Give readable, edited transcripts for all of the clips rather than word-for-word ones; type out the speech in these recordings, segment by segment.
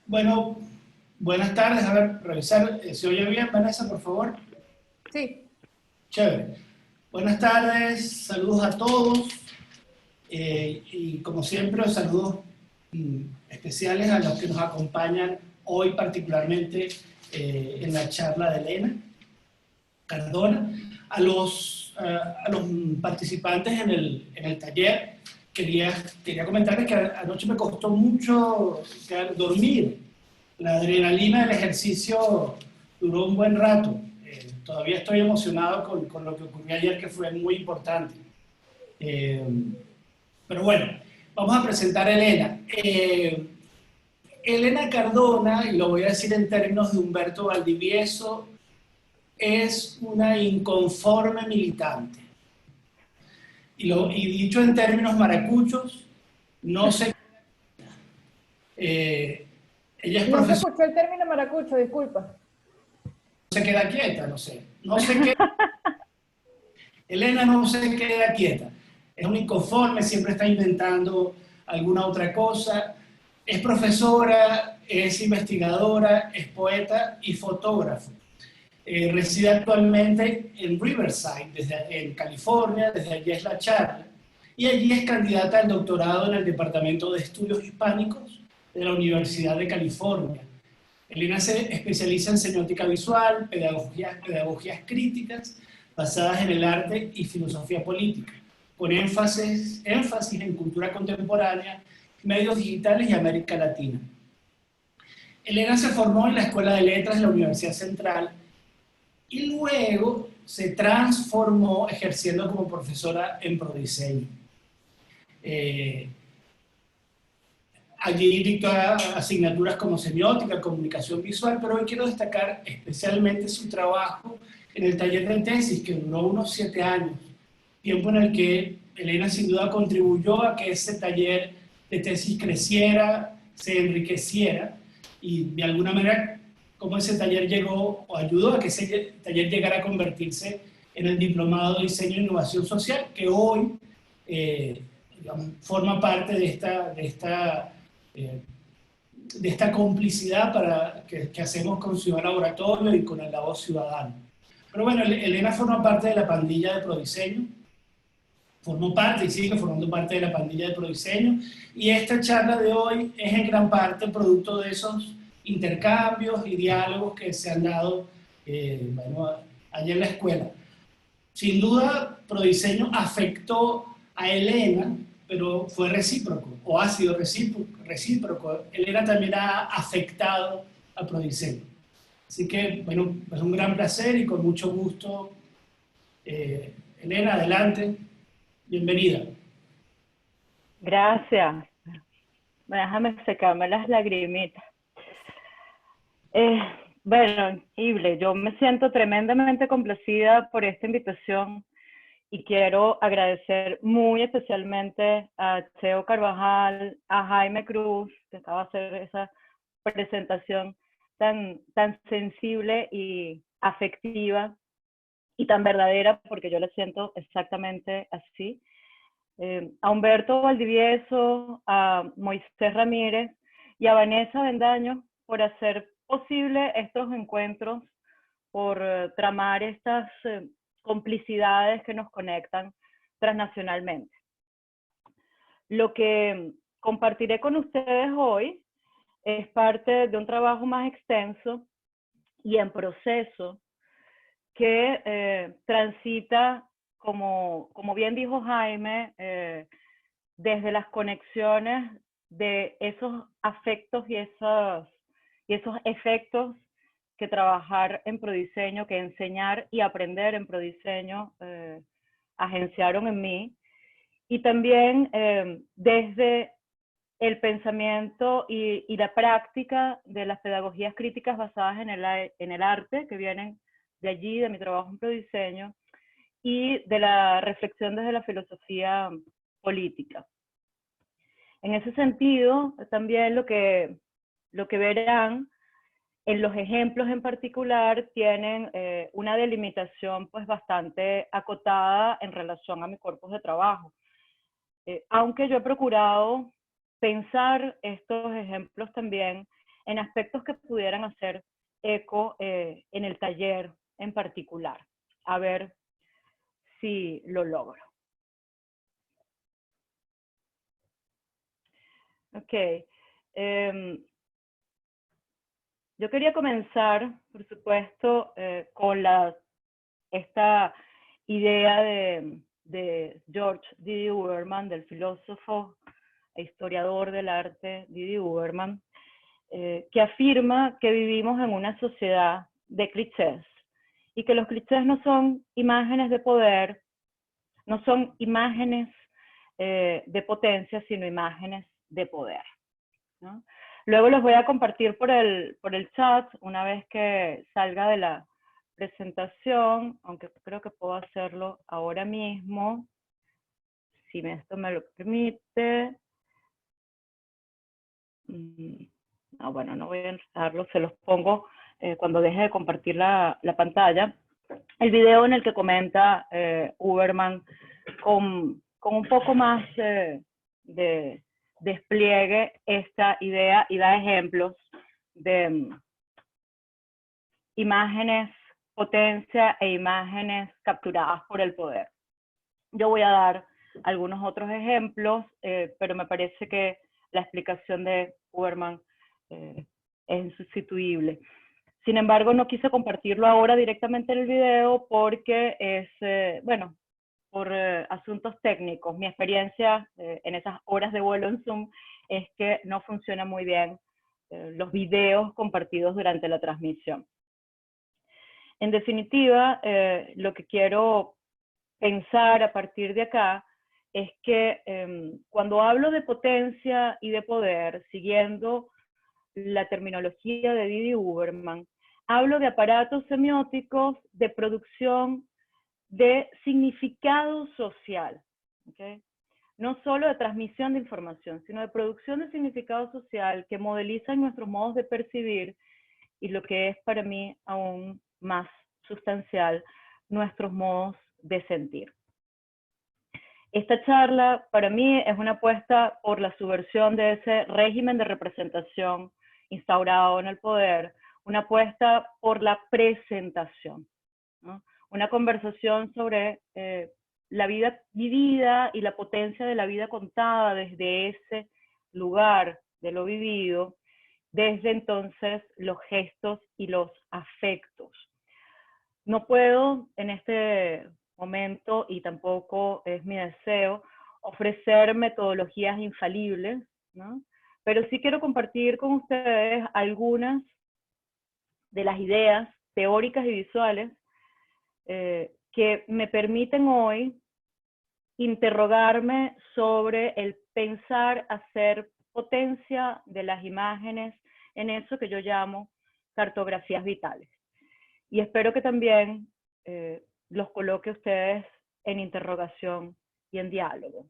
Bueno, buenas tardes. A ver, revisar. ¿Se oye bien, Vanessa, por favor? Sí, Chévere. Buenas tardes, saludos a todos. Y como siempre, los saludos especiales a los que nos acompañan hoy, particularmente en la charla de Elena Cardona. A los participantes en el taller, quería comentarles que anoche me costó mucho dormir. La adrenalina del ejercicio duró un buen rato. Todavía estoy emocionado con lo que ocurrió ayer, que fue muy importante. Eh, pero bueno, vamos a presentar a Elena. Elena Cardona, y lo voy a decir en términos de Humberto Valdivieso, es una inconforme militante. Y dicho en términos maracuchos, no sé. eh, ella es no se profesora, escuchó el término maracucho, disculpa. no se queda quieta, no sé. No sé qué. Elena no se queda quieta. Es un inconforme, siempre está inventando alguna otra cosa. Es profesora, es investigadora, es poeta y fotógrafo. Reside actualmente en Riverside, en California, desde allí es la charla, y allí es candidata al doctorado en el Departamento de Estudios Hispánicos de la Universidad de California. Elena se especializa en semiótica visual, pedagogías críticas basadas en el arte y filosofía política, con énfasis en cultura contemporánea, medios digitales y América Latina. Elena se formó en la Escuela de Letras de la Universidad Central y luego se transformó ejerciendo como profesora en Prodiseño. Eh, Allí dictó asignaturas como semiótica, comunicación visual, pero hoy quiero destacar especialmente su trabajo en el taller de tesis, que duró unos 7 años, tiempo en el que Elena sin duda contribuyó a que ese taller de tesis creciera, se enriqueciera, y de alguna manera como ese taller llegó o ayudó a que ese taller llegara a convertirse en el Diplomado de Diseño e Innovación Social, que hoy digamos, forma parte eh, de esta complicidad que hacemos con Ciudad Laboratorio y con el La Voz Ciudadana. Pero bueno, Elena forma parte de la pandilla de Prodiseño, formó parte y sigue formando parte de la pandilla de Prodiseño, y esta charla de hoy es en gran parte producto de esos intercambios y diálogos que se han dado bueno, allá en la escuela. Sin duda, Prodiseño afectó a Elena, pero fue recíproco, o ha sido recíproco. Elena también ha afectado a Prodiseño. Así que, bueno, es un gran placer y con mucho gusto. Elena, adelante, bienvenida. Gracias. Déjame secarme las lagrimitas. Eh, bueno, Ible, yo me siento tremendamente complacida por esta invitación y quiero agradecer muy especialmente a Cheo Carvajal, a Jaime Cruz, que acaba de hacer esa presentación tan sensible y afectiva y tan verdadera, porque yo la siento exactamente así. A Humberto Valdivieso, a Moisés Ramírez y a Vanessa Bendaño por hacer posible estos encuentros, por tramar estas complicidades que nos conectan transnacionalmente. Lo que compartiré con ustedes hoy es parte de un trabajo más extenso y en proceso que transita, como bien dijo Jaime, desde las conexiones de esos afectos y esos efectos que trabajar en Prodiseño, que enseñar y aprender en Prodiseño agenciaron en mí. Y también desde el pensamiento y la práctica de las pedagogías críticas basadas en el arte, que vienen de allí, de mi trabajo en Prodiseño, y de la reflexión desde la filosofía política. En ese sentido, también lo que verán en los ejemplos en particular tienen una delimitación pues bastante acotada en relación a mi corpus de trabajo. Aunque yo he procurado pensar estos ejemplos también en aspectos que pudieran hacer eco en el taller en particular. A ver si lo logro. Ok. Yo quería comenzar, por supuesto, con esta idea de George D.D. Uberman, del filósofo e historiador del arte D.D. Uberman, que afirma que vivimos en una sociedad de clichés y que los clichés no son imágenes de poder, no son imágenes de potencia, sino imágenes de poder, ¿no? Luego los voy a compartir por el chat una vez que salga de la presentación, aunque creo que puedo hacerlo ahora mismo, si esto me lo permite. No, bueno, no voy a enredarlo, se los pongo cuando deje de compartir la pantalla. El video en el que comenta Uberman con un poco más de despliegue esta idea y da ejemplos de imágenes potencia e imágenes capturadas por el poder. Yo voy a dar algunos otros ejemplos, pero me parece que la explicación de Uberman es insustituible. Sin embargo, no quise compartirlo ahora directamente en el video porque es, bueno, por asuntos técnicos. Mi experiencia en esas horas de vuelo en Zoom es que no funciona muy bien los videos compartidos durante la transmisión. En definitiva, lo que quiero pensar a partir de acá es que cuando hablo de potencia y de poder, siguiendo la terminología de D.D. Uberman, hablo de aparatos semióticos de producción de significado social, ¿okay? No solo de transmisión de información, sino de producción de significado social que modelizan nuestros modos de percibir y lo que es para mí aún más sustancial, nuestros modos de sentir. Esta charla para mí es una apuesta por la subversión de ese régimen de representación instaurado en el poder, una apuesta por la presentación, ¿no? Una conversación sobre la vida vivida y la potencia de la vida contada desde ese lugar de lo vivido, desde entonces los gestos y los afectos. No puedo en este momento, y tampoco es mi deseo, ofrecer metodologías infalibles, ¿no? Pero sí quiero compartir con ustedes algunas de las ideas teóricas y visuales que me permiten hoy interrogarme sobre el pensar hacer potencia de las imágenes en eso que yo llamo cartografías vitales. Y espero que también los coloque ustedes en interrogación y en diálogo.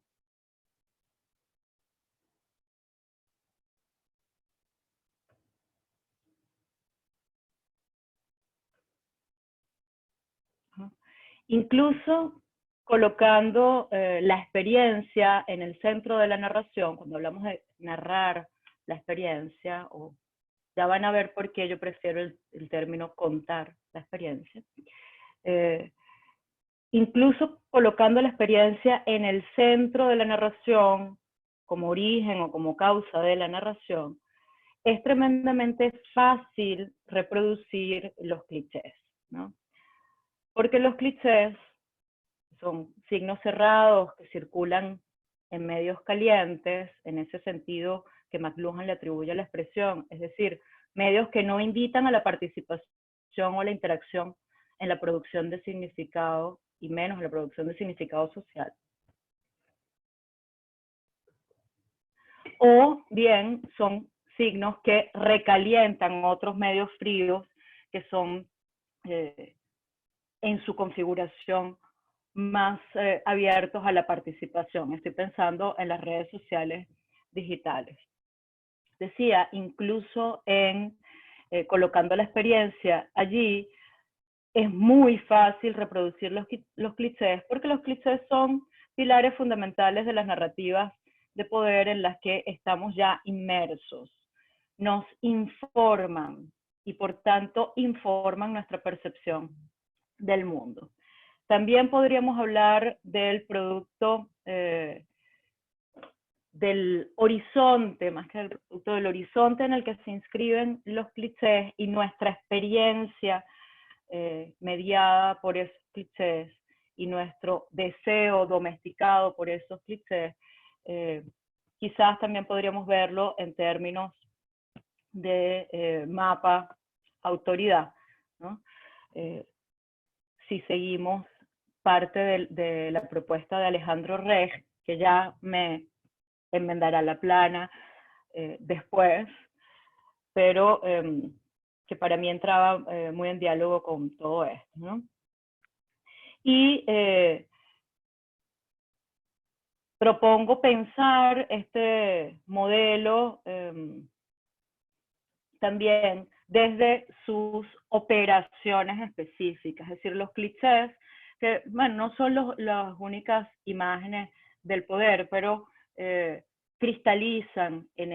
Incluso colocando la experiencia en el centro de la narración, cuando hablamos de narrar la experiencia, o ya van a ver por qué yo prefiero el término contar la experiencia, incluso colocando la experiencia en el centro de la narración, como origen o como causa de la narración, es tremendamente fácil reproducir los clichés, ¿no? Porque los clichés son signos cerrados que circulan en medios calientes, en ese sentido que McLuhan le atribuye a la expresión, es decir, medios que no invitan a la participación o la interacción en la producción de significado, y menos en la producción de significado social. O bien son signos que recalientan otros medios fríos que son en su configuración más abiertos a la participación. Estoy pensando en las redes sociales digitales. Decía, incluso en colocando la experiencia allí, es muy fácil reproducir los clichés, porque los clichés son pilares fundamentales de las narrativas de poder en las que estamos ya inmersos. nos informan y por tanto informan nuestra percepción del mundo. También podríamos hablar del producto del horizonte, más que del producto, del horizonte en el que se inscriben los clichés y nuestra experiencia mediada por esos clichés y nuestro deseo domesticado por esos clichés. Quizás también podríamos verlo en términos de mapa autoridad, ¿no? Si seguimos parte de la propuesta de Alejandro Reg, que ya me enmendará la plana después, pero que para mí entraba muy en diálogo con todo esto, ¿no? Y propongo pensar este modelo también desde sus operaciones específicas, es decir, los clichés, que bueno, no son las únicas imágenes del poder, pero cristalizan en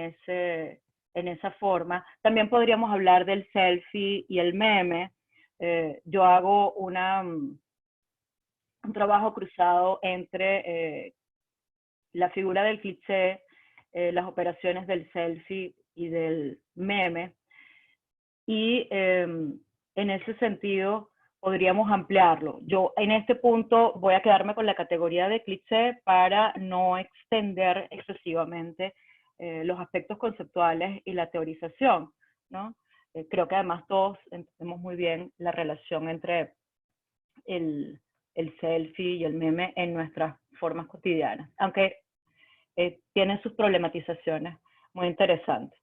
esa forma. También podríamos hablar del selfie y el meme. Yo hago un trabajo cruzado entre la figura del cliché, las operaciones del selfie y del meme, y en ese sentido podríamos ampliarlo. Yo en este punto voy a quedarme con la categoría de cliché para no extender excesivamente los aspectos conceptuales y la teorización, ¿no? Creo que además todos entendemos muy bien la relación entre el selfie y el meme en nuestras formas cotidianas, aunque tienen sus problematizaciones muy interesantes.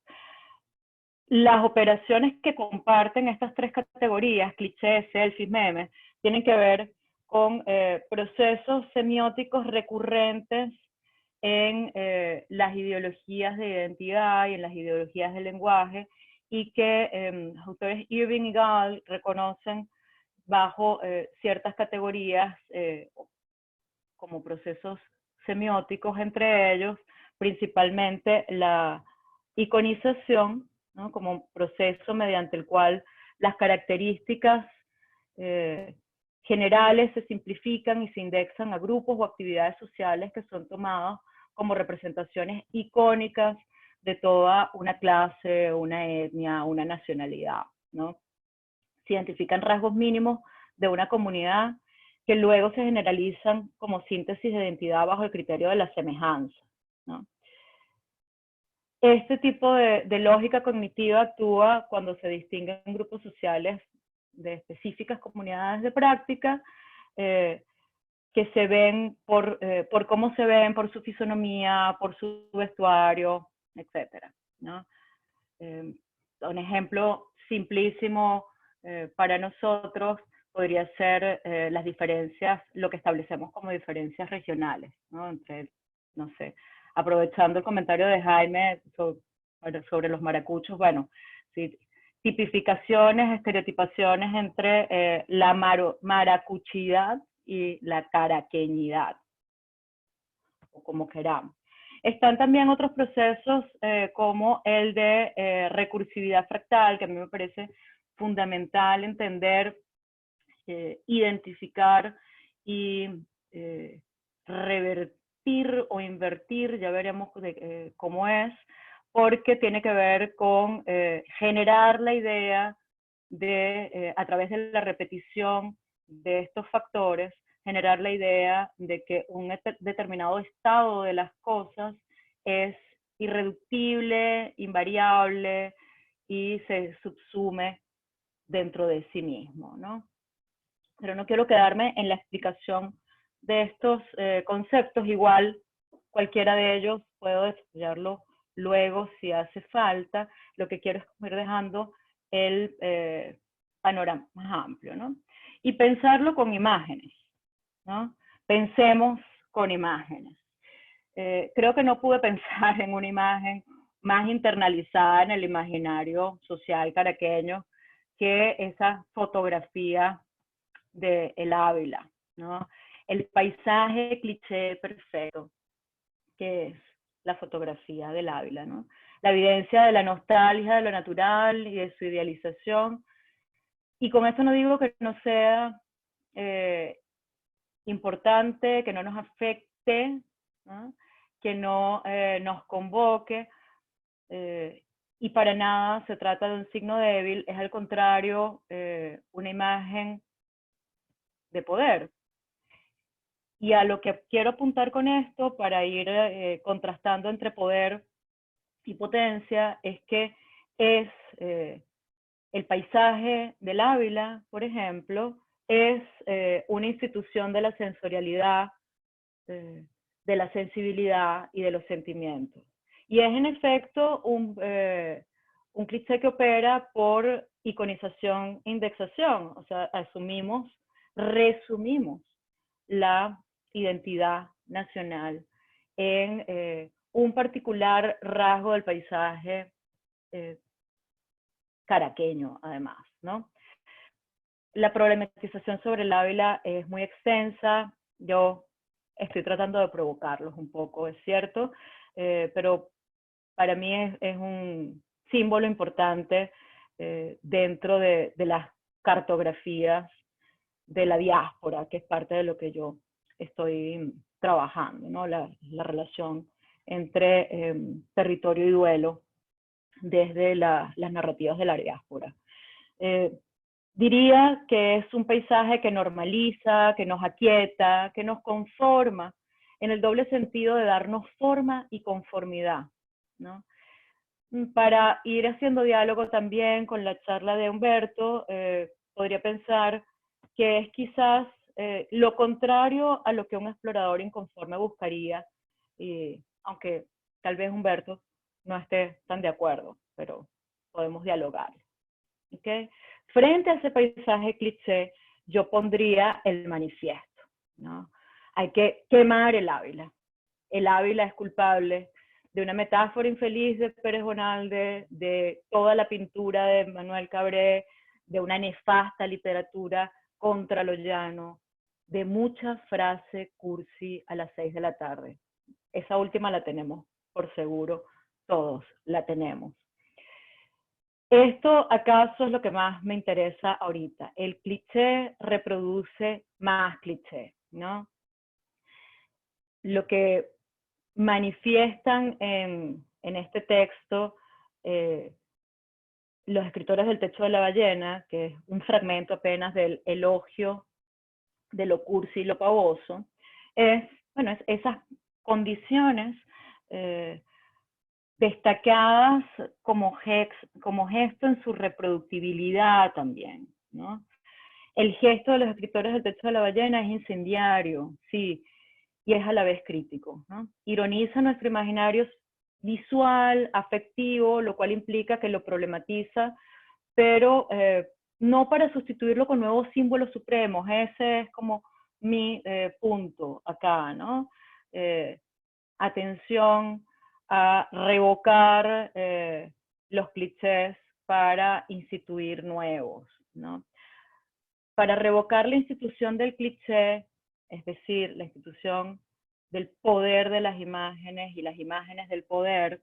Las operaciones que comparten estas tres categorías, clichés, selfies, memes, tienen que ver con procesos semióticos recurrentes en las ideologías de identidad y en las ideologías del lenguaje, y que los autores Irving y Gall reconocen bajo ciertas categorías como procesos semióticos, entre ellos principalmente la iconización, ¿no? Como proceso mediante el cual las características generales se simplifican y se indexan a grupos o actividades sociales que son tomados como representaciones icónicas de toda una clase, una etnia, una nacionalidad, ¿no? Se identifican rasgos mínimos de una comunidad que luego se generalizan como síntesis de identidad bajo el criterio de la semejanza, ¿no? Este tipo de lógica cognitiva actúa cuando se distinguen grupos sociales de específicas comunidades de práctica que se ven por cómo se ven, por su fisonomía, por su vestuario, etc., ¿no? Un ejemplo simplísimo para nosotros podría ser las diferencias, lo que establecemos como diferencias regionales, ¿no? Entre, no sé, aprovechando el comentario de Jaime sobre los maracuchos, bueno, sí, tipificaciones, estereotipaciones entre la maracuchidad y la caraqueñidad, o como queramos. Están también otros procesos como el de recursividad fractal, que a mí me parece fundamental entender, identificar y revertir o invertir, ya veremos cómo es, porque tiene que ver con generar la idea de, a través de la repetición de estos factores, generar la idea de que un determinado estado de las cosas es irreductible, invariable y se subsume dentro de sí mismo, ¿no? Pero no quiero quedarme en la explicación de estos conceptos, igual cualquiera de ellos puedo desarrollarlo luego si hace falta. Lo que quiero es ir dejando el panorama más amplio, ¿no? Y pensarlo con imágenes, ¿no? Pensemos con imágenes. Creo que no pude pensar en una imagen más internalizada en el imaginario social caraqueño que esa fotografía de El Ávila, ¿no? El paisaje cliché perfecto, que es la fotografía del Ávila, ¿no? la evidencia de la nostalgia de lo natural y de su idealización. Y con eso no digo que no sea importante, que no nos afecte, ¿no? Que no nos convoque, y para nada se trata de un signo débil, es al contrario una imagen de poder. Y a lo que quiero apuntar con esto, para ir contrastando entre poder y potencia, es que es el paisaje del Ávila, por ejemplo, es una institución de la sensorialidad, de la sensibilidad y de los sentimientos. Y es en efecto un cliché que opera por iconización e indexación, o sea, resumimos la identidad nacional en un particular rasgo del paisaje caraqueño, además, ¿no? La problematización sobre el Ávila es muy extensa, yo estoy tratando de provocarlos un poco, es cierto, pero para mí es un símbolo importante dentro de las cartografías de la diáspora, que es parte de lo que yo estoy trabajando, ¿no? La relación entre territorio y duelo desde las narrativas de la diáspora. Diría que es un paisaje que normaliza, que nos aquieta, que nos conforma, en el doble sentido de darnos forma y conformidad, ¿no? Para ir haciendo diálogo también con la charla de Humberto, podría pensar que es quizás lo contrario a lo que un explorador inconforme buscaría, aunque tal vez Humberto no esté tan de acuerdo, pero podemos dialogar. ¿Okay? Frente a ese paisaje cliché, yo pondría el manifiesto, ¿no? Hay que quemar el Ávila. El Ávila es culpable de una metáfora infeliz de Pérez Bonalde, de toda la pintura de Manuel Cabré, de una nefasta literatura contra lo llano, de mucha frase cursi a las 6 de la tarde. Esa última la tenemos por seguro, todos la tenemos. ¿Esto acaso es lo que más me interesa ahorita? El cliché reproduce más cliché, ¿no? Lo que manifiestan en este texto los escritores del Techo de la Ballena, que es un fragmento apenas del elogio de lo cursi y lo pavoso, es esas condiciones destacadas como gesto en su reproductibilidad también, ¿no? El gesto de los escritores del Techo de la Ballena es incendiario, sí, y es a la vez crítico, ¿no? Ironiza nuestro imaginario visual, afectivo, lo cual implica que lo problematiza, pero no para sustituirlo con nuevos símbolos supremos. Ese es como mi punto acá, ¿no? Atención a revocar los clichés para instituir nuevos, ¿no? Para revocar la institución del cliché, es decir, la institución del poder de las imágenes y las imágenes del poder,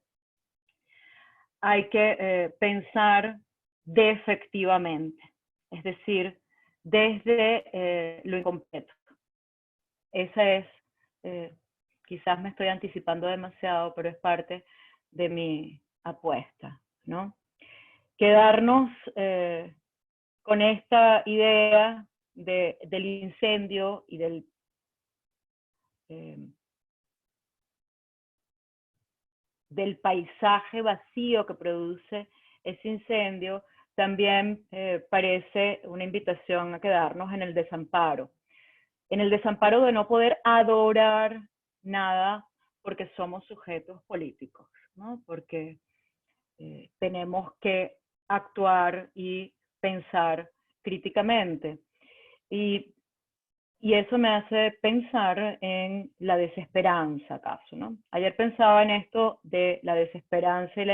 hay que pensar defectivamente, es decir, desde lo incompleto. Esa es, quizás me estoy anticipando demasiado, pero es parte de mi apuesta, ¿no? Quedarnos con esta idea del incendio y del paisaje vacío que produce ese incendio, también parece una invitación a quedarnos en el desamparo de no poder adorar nada porque somos sujetos políticos, ¿no? Porque tenemos que actuar y pensar críticamente. Y eso me hace pensar en la desesperanza, ¿acaso? ¿No? Ayer pensaba en esto de la desesperanza y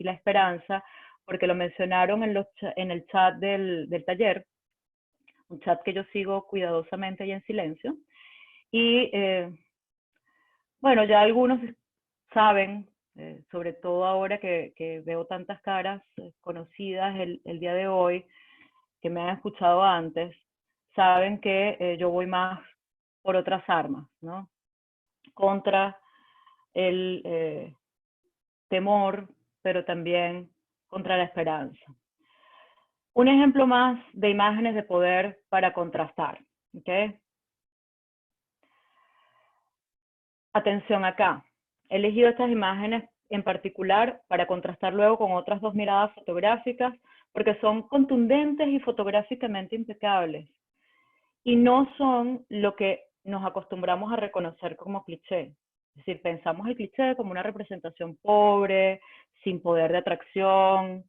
la esperanza, porque lo mencionaron en el chat del taller, un chat que yo sigo cuidadosamente y en silencio. Y bueno, ya algunos saben sobre todo ahora que veo tantas caras conocidas el día de hoy, que me han escuchado antes, saben que yo voy más por otras armas, ¿no? Contra el temor, pero también contra la esperanza. Un ejemplo más de imágenes de poder para contrastar, ¿ok? Atención acá. He elegido estas imágenes en particular para contrastar luego con otras dos miradas fotográficas, porque son contundentes y fotográficamente impecables. Y no son lo que nos acostumbramos a reconocer como cliché. Es decir, pensamos el cliché como una representación pobre, sin poder de atracción,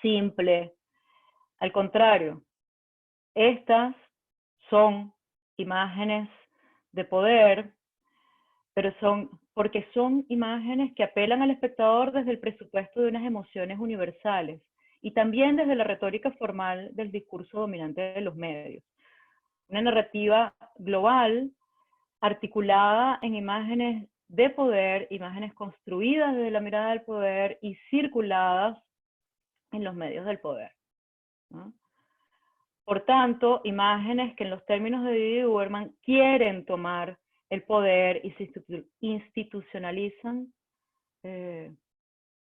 simple. Al contrario, estas son imágenes de poder, pero porque son imágenes que apelan al espectador desde el presupuesto de unas emociones universales y también desde la retórica formal del discurso dominante de los medios. Una narrativa global articulada en imágenes de poder, imágenes construidas desde la mirada del poder y circuladas en los medios del poder, ¿no? Por tanto, imágenes que en los términos de Didi Huberman quieren tomar el poder y se institucionalizan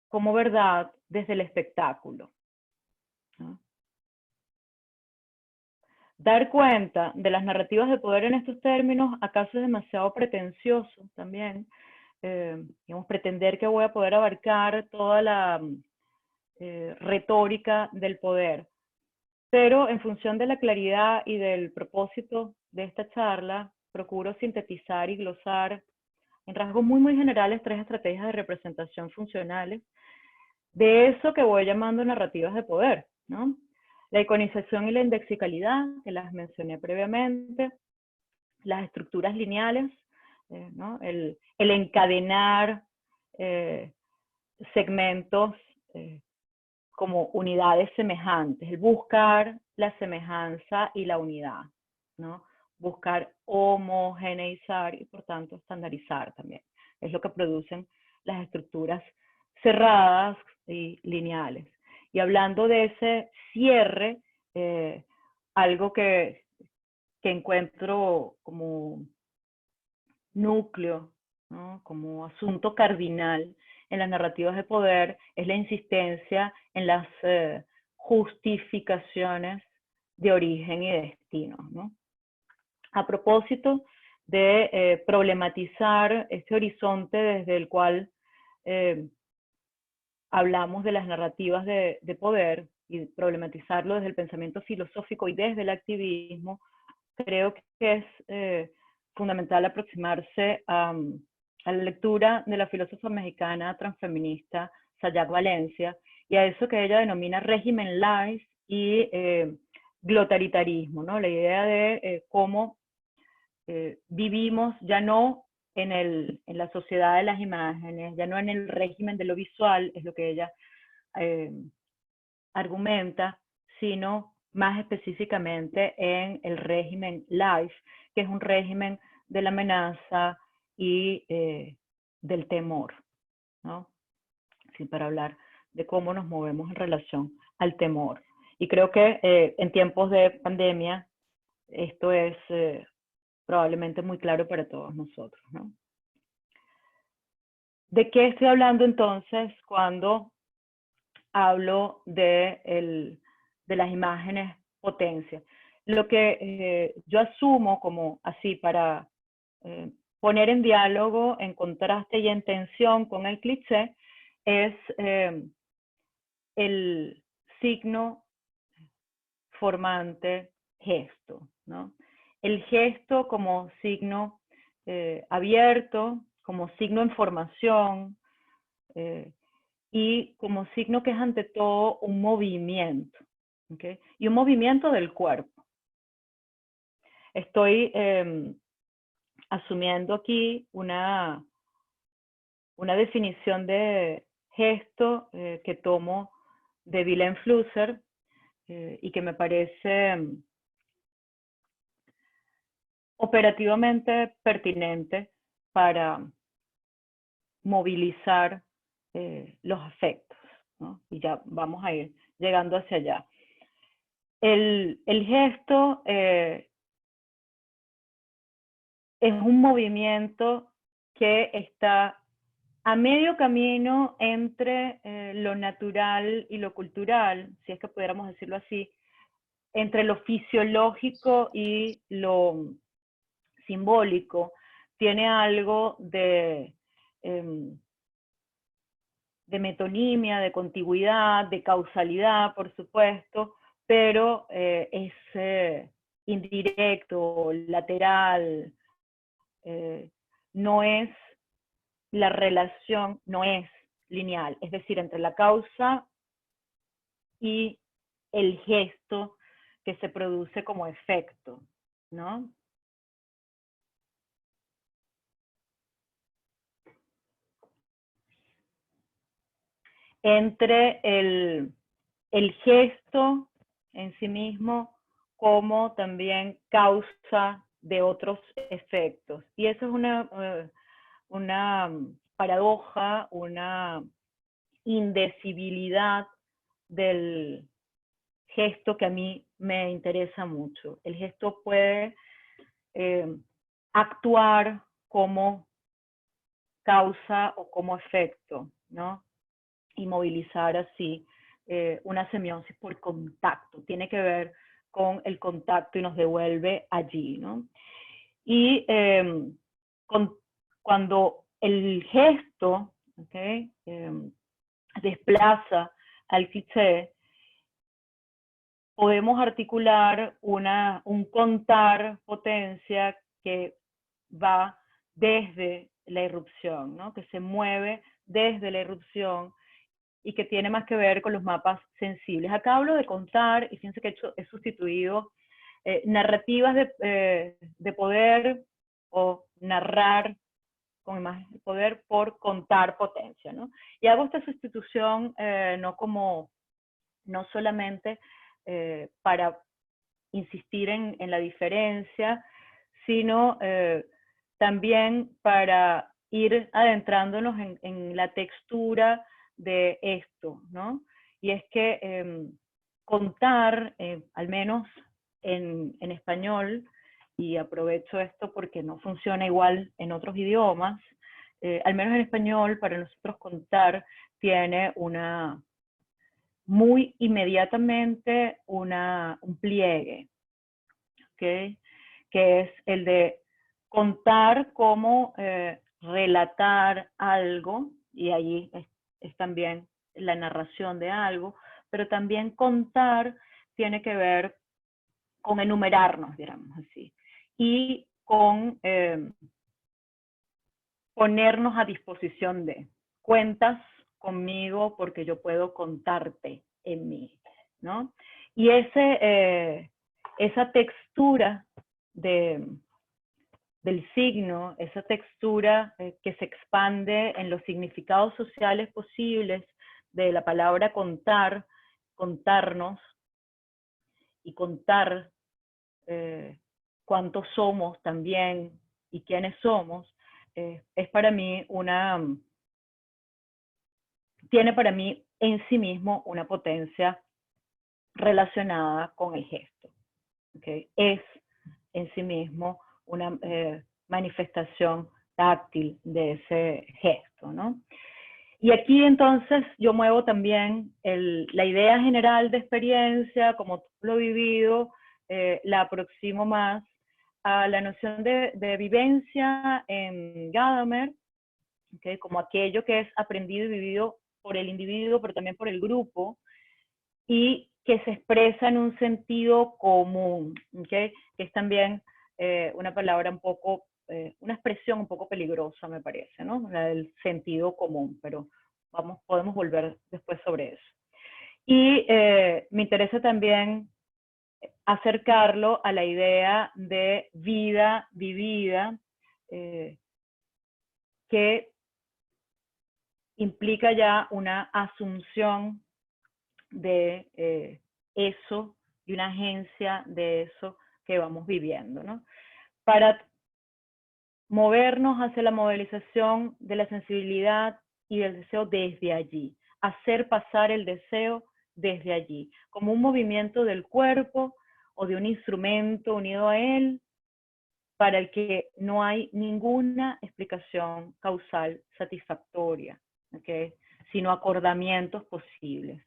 como verdad desde el espectáculo, ¿no? Dar cuenta de las narrativas de poder en estos términos, acaso es demasiado pretencioso también. Digamos, pretender que voy a poder abarcar toda la retórica del poder. Pero en función de la claridad y del propósito de esta charla, procuro sintetizar y glosar en rasgos muy generales 3 estrategias de representación funcionales de eso que voy llamando narrativas de poder, ¿no? La iconización y la indexicalidad, que las mencioné previamente, las estructuras lineales, ¿no? El encadenar segmentos como unidades semejantes, el buscar la semejanza y la unidad, ¿no? Buscar homogeneizar y por tanto estandarizar también. Es lo que producen las estructuras cerradas y lineales. Y hablando de ese cierre, algo que encuentro como núcleo, ¿no? Como asunto cardinal en las narrativas de poder es la insistencia en las justificaciones de origen y destino, ¿no? A propósito de problematizar este horizonte desde el cual hablamos de las narrativas de poder y problematizarlo desde el pensamiento filosófico y desde el activismo, creo que es fundamental aproximarse a la lectura de la filósofa mexicana transfeminista Sayak Valencia y a eso que ella denomina régimen life y glotaritarismo, ¿no? La idea de cómo vivimos ya no en la sociedad de las imágenes, ya no en el régimen de lo visual, es lo que ella argumenta, sino más específicamente en el régimen life, que es un régimen de la amenaza y del temor, ¿no? Sí, para hablar de cómo nos movemos en relación al temor. Y creo que en tiempos de pandemia esto es probablemente muy claro para todos nosotros, ¿no? ¿De qué estoy hablando entonces cuando hablo de las imágenes potencia? Lo que yo asumo como así para poner en diálogo, en contraste y en tensión con el cliché, es el signo formante gesto, ¿no? El gesto como signo abierto, como signo en formación, y como signo que es ante todo un movimiento, ¿okay? Y un movimiento del cuerpo. Estoy asumiendo aquí una definición de gesto que tomo de Wilhelm Flusser y que me parece operativamente pertinente para movilizar los afectos, ¿no? Y ya vamos a ir llegando hacia allá. El gesto es un movimiento que está a medio camino entre lo natural y lo cultural, si es que pudiéramos decirlo así, entre lo fisiológico y lo simbólico. Tiene algo de metonimia, de contigüidad, de causalidad, por supuesto, pero es indirecto, lateral, no es, la relación no es lineal, es decir, entre la causa y el gesto que se produce como efecto, ¿no? Entre el gesto en sí mismo como también causa de otros efectos. Y eso es una paradoja, una indecibilidad del gesto que a mí me interesa mucho. El gesto puede actuar como causa o como efecto, ¿no? Y movilizar así una semiosis por contacto. Tiene que ver con el contacto y nos devuelve allí, ¿no? Y cuando el gesto, ¿okay? Desplaza al cliché, podemos articular un contar potencia que va desde la irrupción, ¿no? Que se mueve desde la irrupción y que tiene más que ver con los mapas sensibles. Acá hablo de contar, y fíjense que he sustituido narrativas de poder o narrar con imagen de poder por contar potencia, ¿no? Y hago esta sustitución no solamente para insistir en la diferencia, sino también para ir adentrándonos en la textura de esto, ¿no? Y es que contar, al menos en español, y aprovecho esto porque no funciona igual en otros idiomas, al menos en español, para nosotros contar tiene muy inmediatamente un pliegue, ¿okay? Que es el de contar cómo relatar algo, y allí es también la narración de algo, pero también contar tiene que ver con enumerarnos, digamos así, y con ponernos a disposición de. Cuentas conmigo porque yo puedo contarte en mí, ¿no? Y esa textura del signo, esa textura que se expande en los significados sociales posibles de la palabra contar, contarnos y contar cuántos somos también y quiénes somos, es para mí tiene para mí en sí mismo una potencia relacionada con el gesto. ¿Okay? Es en sí mismo una manifestación táctil de ese gesto, ¿no? Y aquí entonces yo muevo también la idea general de experiencia, como lo he vivido, la aproximo más a la noción de vivencia en Gadamer, ¿okay? Como aquello que es aprendido y vivido por el individuo, pero también por el grupo, y que se expresa en un sentido común, ¿okay? Que es también una palabra un poco, una expresión un poco peligrosa, me parece, ¿no? La del sentido común, pero podemos volver después sobre eso. Y me interesa también acercarlo a la idea de vida vivida, que implica ya una asunción de eso y una agencia de eso que vamos viviendo, ¿no? Para movernos hacia la movilización de la sensibilidad y del deseo desde allí, hacer pasar el deseo desde allí, como un movimiento del cuerpo o de un instrumento unido a él, para el que no hay ninguna explicación causal satisfactoria, ¿okay? Sino acordamientos posibles.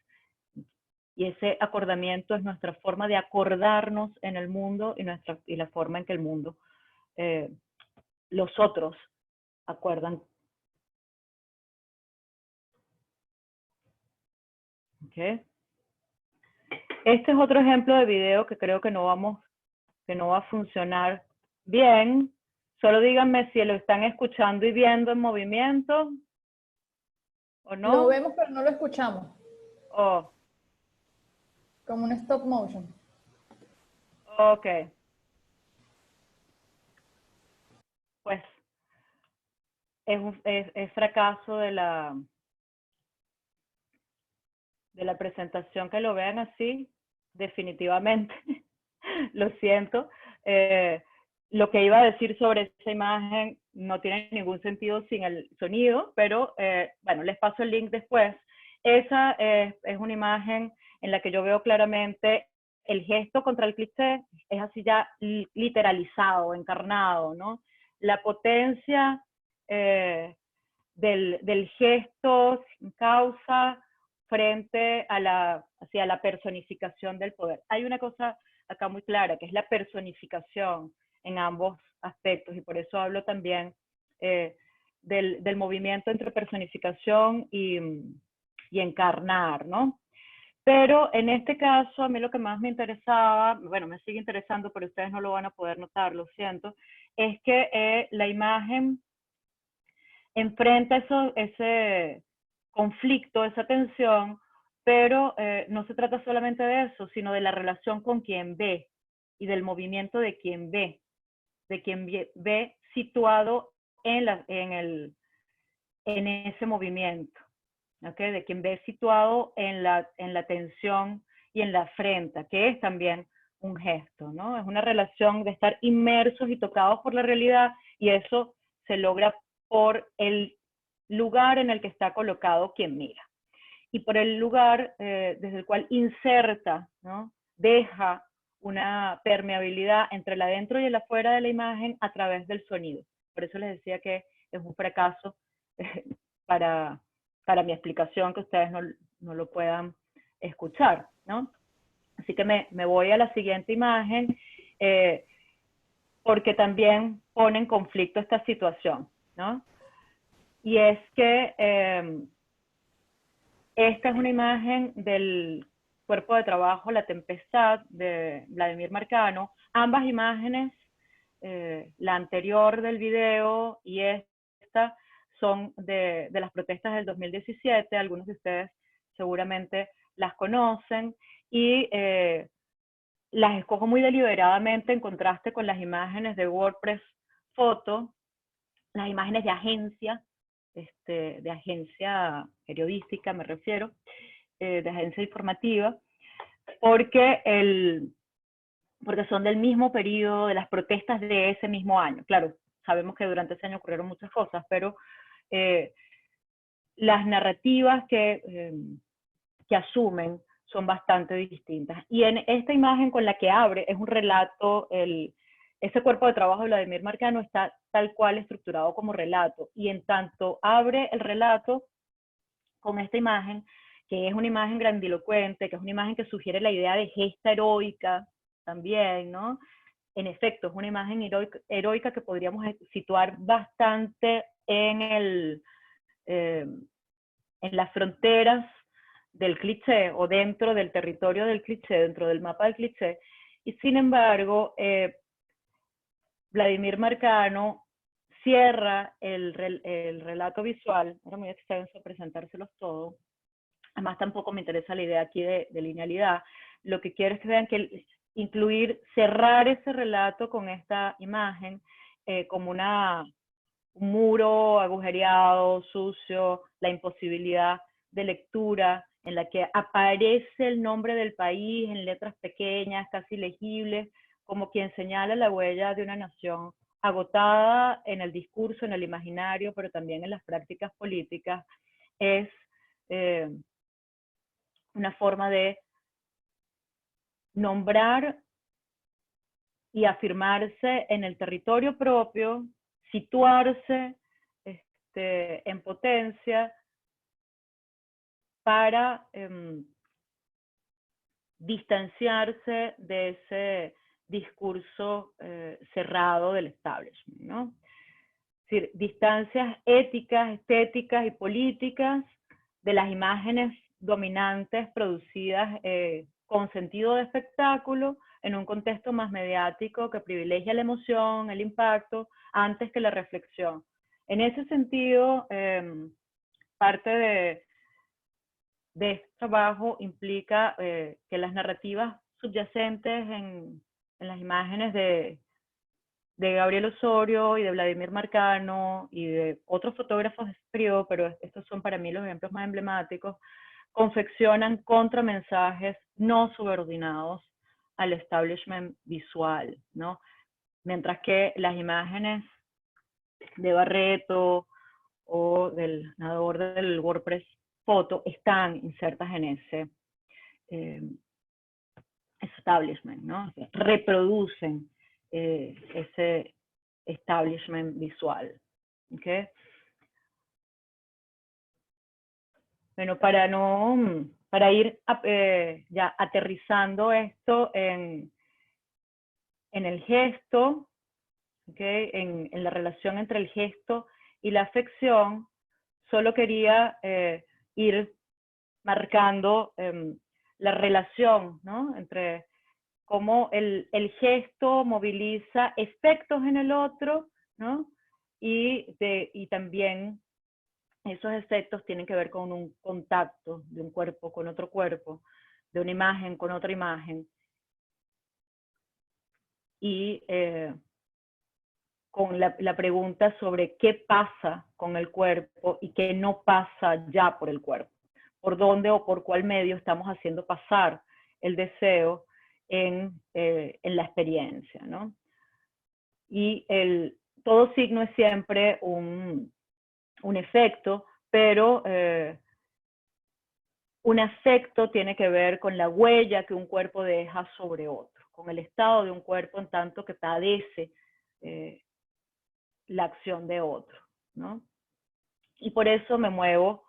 Y ese acordamiento es nuestra forma de acordarnos en el mundo y la forma en que el mundo, los otros, acuerdan. ¿Okay? Este es otro ejemplo de video que creo que no va a funcionar bien. Solo díganme si lo están escuchando y viendo en movimiento o no. Lo vemos, pero no lo escuchamos. Oh, Como un stop motion. ok. Pues es fracaso de la presentación que lo vean así, definitivamente. Lo siento. Lo que iba a decir sobre esa imagen no tiene ningún sentido sin el sonido, pero bueno, les paso el link después. Esa es una imagen en la que yo veo claramente el gesto contra el cliché, es así ya literalizado, encarnado, ¿no? La potencia del gesto sin causa frente a hacia la personificación del poder. Hay una cosa acá muy clara, que es la personificación en ambos aspectos, y por eso hablo también del movimiento entre personificación y encarnar, ¿no? Pero en este caso, a mí lo que más me interesaba, bueno, me sigue interesando, pero ustedes no lo van a poder notar, lo siento, es que la imagen enfrenta ese conflicto, esa tensión, pero no se trata solamente de eso, sino de la relación con quien ve y del movimiento de quien ve situado en ese movimiento, ¿okay? De quien ve situado en la tensión y en la afrenta, que es también un gesto, ¿no? Es una relación de estar inmersos y tocados por la realidad, y eso se logra por el lugar en el que está colocado quien mira y por el lugar desde el cual inserta, ¿no? Deja una permeabilidad entre el adentro y el afuera de la imagen a través del sonido. Por eso les decía que es un fracaso para, para mi explicación, que ustedes no lo puedan escuchar, ¿no? Así que me voy a la siguiente imagen, porque también pone en conflicto esta situación, ¿no? Y es que esta es una imagen del cuerpo de trabajo La Tempestad de Vladimir Marcano. Ambas imágenes, la anterior del video y esta, son de las protestas del 2017. Algunos de ustedes seguramente las conocen, y las escojo muy deliberadamente en contraste con las imágenes de WordPress Photo, las imágenes de agencia, de agencia periodística me refiero, de agencia informativa, porque son del mismo periodo, de las protestas de ese mismo año. Claro, sabemos que durante ese año ocurrieron muchas cosas, pero las narrativas que asumen son bastante distintas. Y en esta imagen con la que abre, es un relato, ese cuerpo de trabajo de Vladimir Marcano está tal cual estructurado como relato, y en tanto abre el relato con esta imagen, que es una imagen grandilocuente, que es una imagen que sugiere la idea de gesta heroica también, ¿no? En efecto, es una imagen heroica que podríamos situar bastante en las fronteras del cliché, o dentro del territorio del cliché, dentro del mapa del cliché. Y sin embargo, Vladimir Marcano cierra el relato visual. Era muy extenso presentárselos todos. Además, tampoco me interesa la idea aquí de linealidad. Lo que quiero es que vean que cerrar ese relato con esta imagen como un muro agujereado, sucio, la imposibilidad de lectura, en la que aparece el nombre del país en letras pequeñas, casi legibles, como quien señala la huella de una nación agotada en el discurso, en el imaginario, pero también en las prácticas políticas, es una forma de nombrar y afirmarse en el territorio propio, situarse en potencia para distanciarse de ese discurso cerrado del establishment, ¿no? Es decir, distancias éticas, estéticas y políticas de las imágenes dominantes producidas con sentido de espectáculo en un contexto más mediático que privilegia la emoción, el impacto, antes que la reflexión. En ese sentido, parte de este trabajo implica que las narrativas subyacentes en las imágenes de Gabriel Osorio y de Vladimir Marcano y de otros fotógrafos de ese periodo, pero estos son para mí los ejemplos más emblemáticos, confeccionan contramensajes no subordinados al establishment visual, ¿no? Mientras que las imágenes de Barreto o del nadador del WordPress Photo están insertas en ese establishment, ¿no? Reproducen ese establishment visual. ¿Okay? Bueno, para ir ya aterrizando esto en el gesto, ¿okay? en la relación entre el gesto y la afección, solo quería ir marcando la relación, ¿no? Entre cómo el gesto moviliza efectos en el otro, ¿no? Y también esos efectos tienen que ver con un contacto de un cuerpo con otro cuerpo, de una imagen con otra imagen. Y con la pregunta sobre qué pasa con el cuerpo y qué no pasa ya por el cuerpo. Por dónde o por cuál medio estamos haciendo pasar el deseo en la experiencia, ¿no? Y todo signo es siempre un efecto, pero un afecto tiene que ver con la huella que un cuerpo deja sobre otro, con el estado de un cuerpo en tanto que padece la acción de otro, ¿no? Y por eso me muevo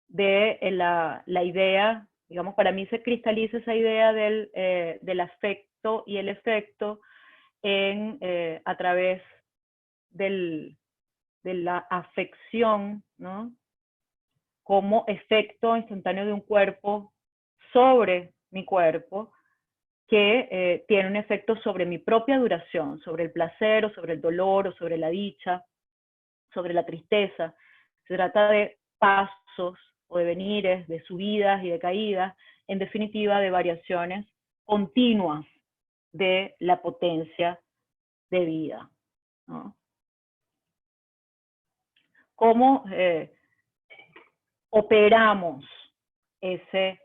de la idea, digamos, para mí se cristaliza esa idea del afecto y el efecto a través de la afección, ¿no? Como efecto instantáneo de un cuerpo sobre mi cuerpo, que tiene un efecto sobre mi propia duración, sobre el placer o sobre el dolor o sobre la dicha, sobre la tristeza. Se trata de pasos o de venires, de subidas y de caídas, en definitiva de variaciones continuas de la potencia de vida, ¿no? ¿Cómo operamos ese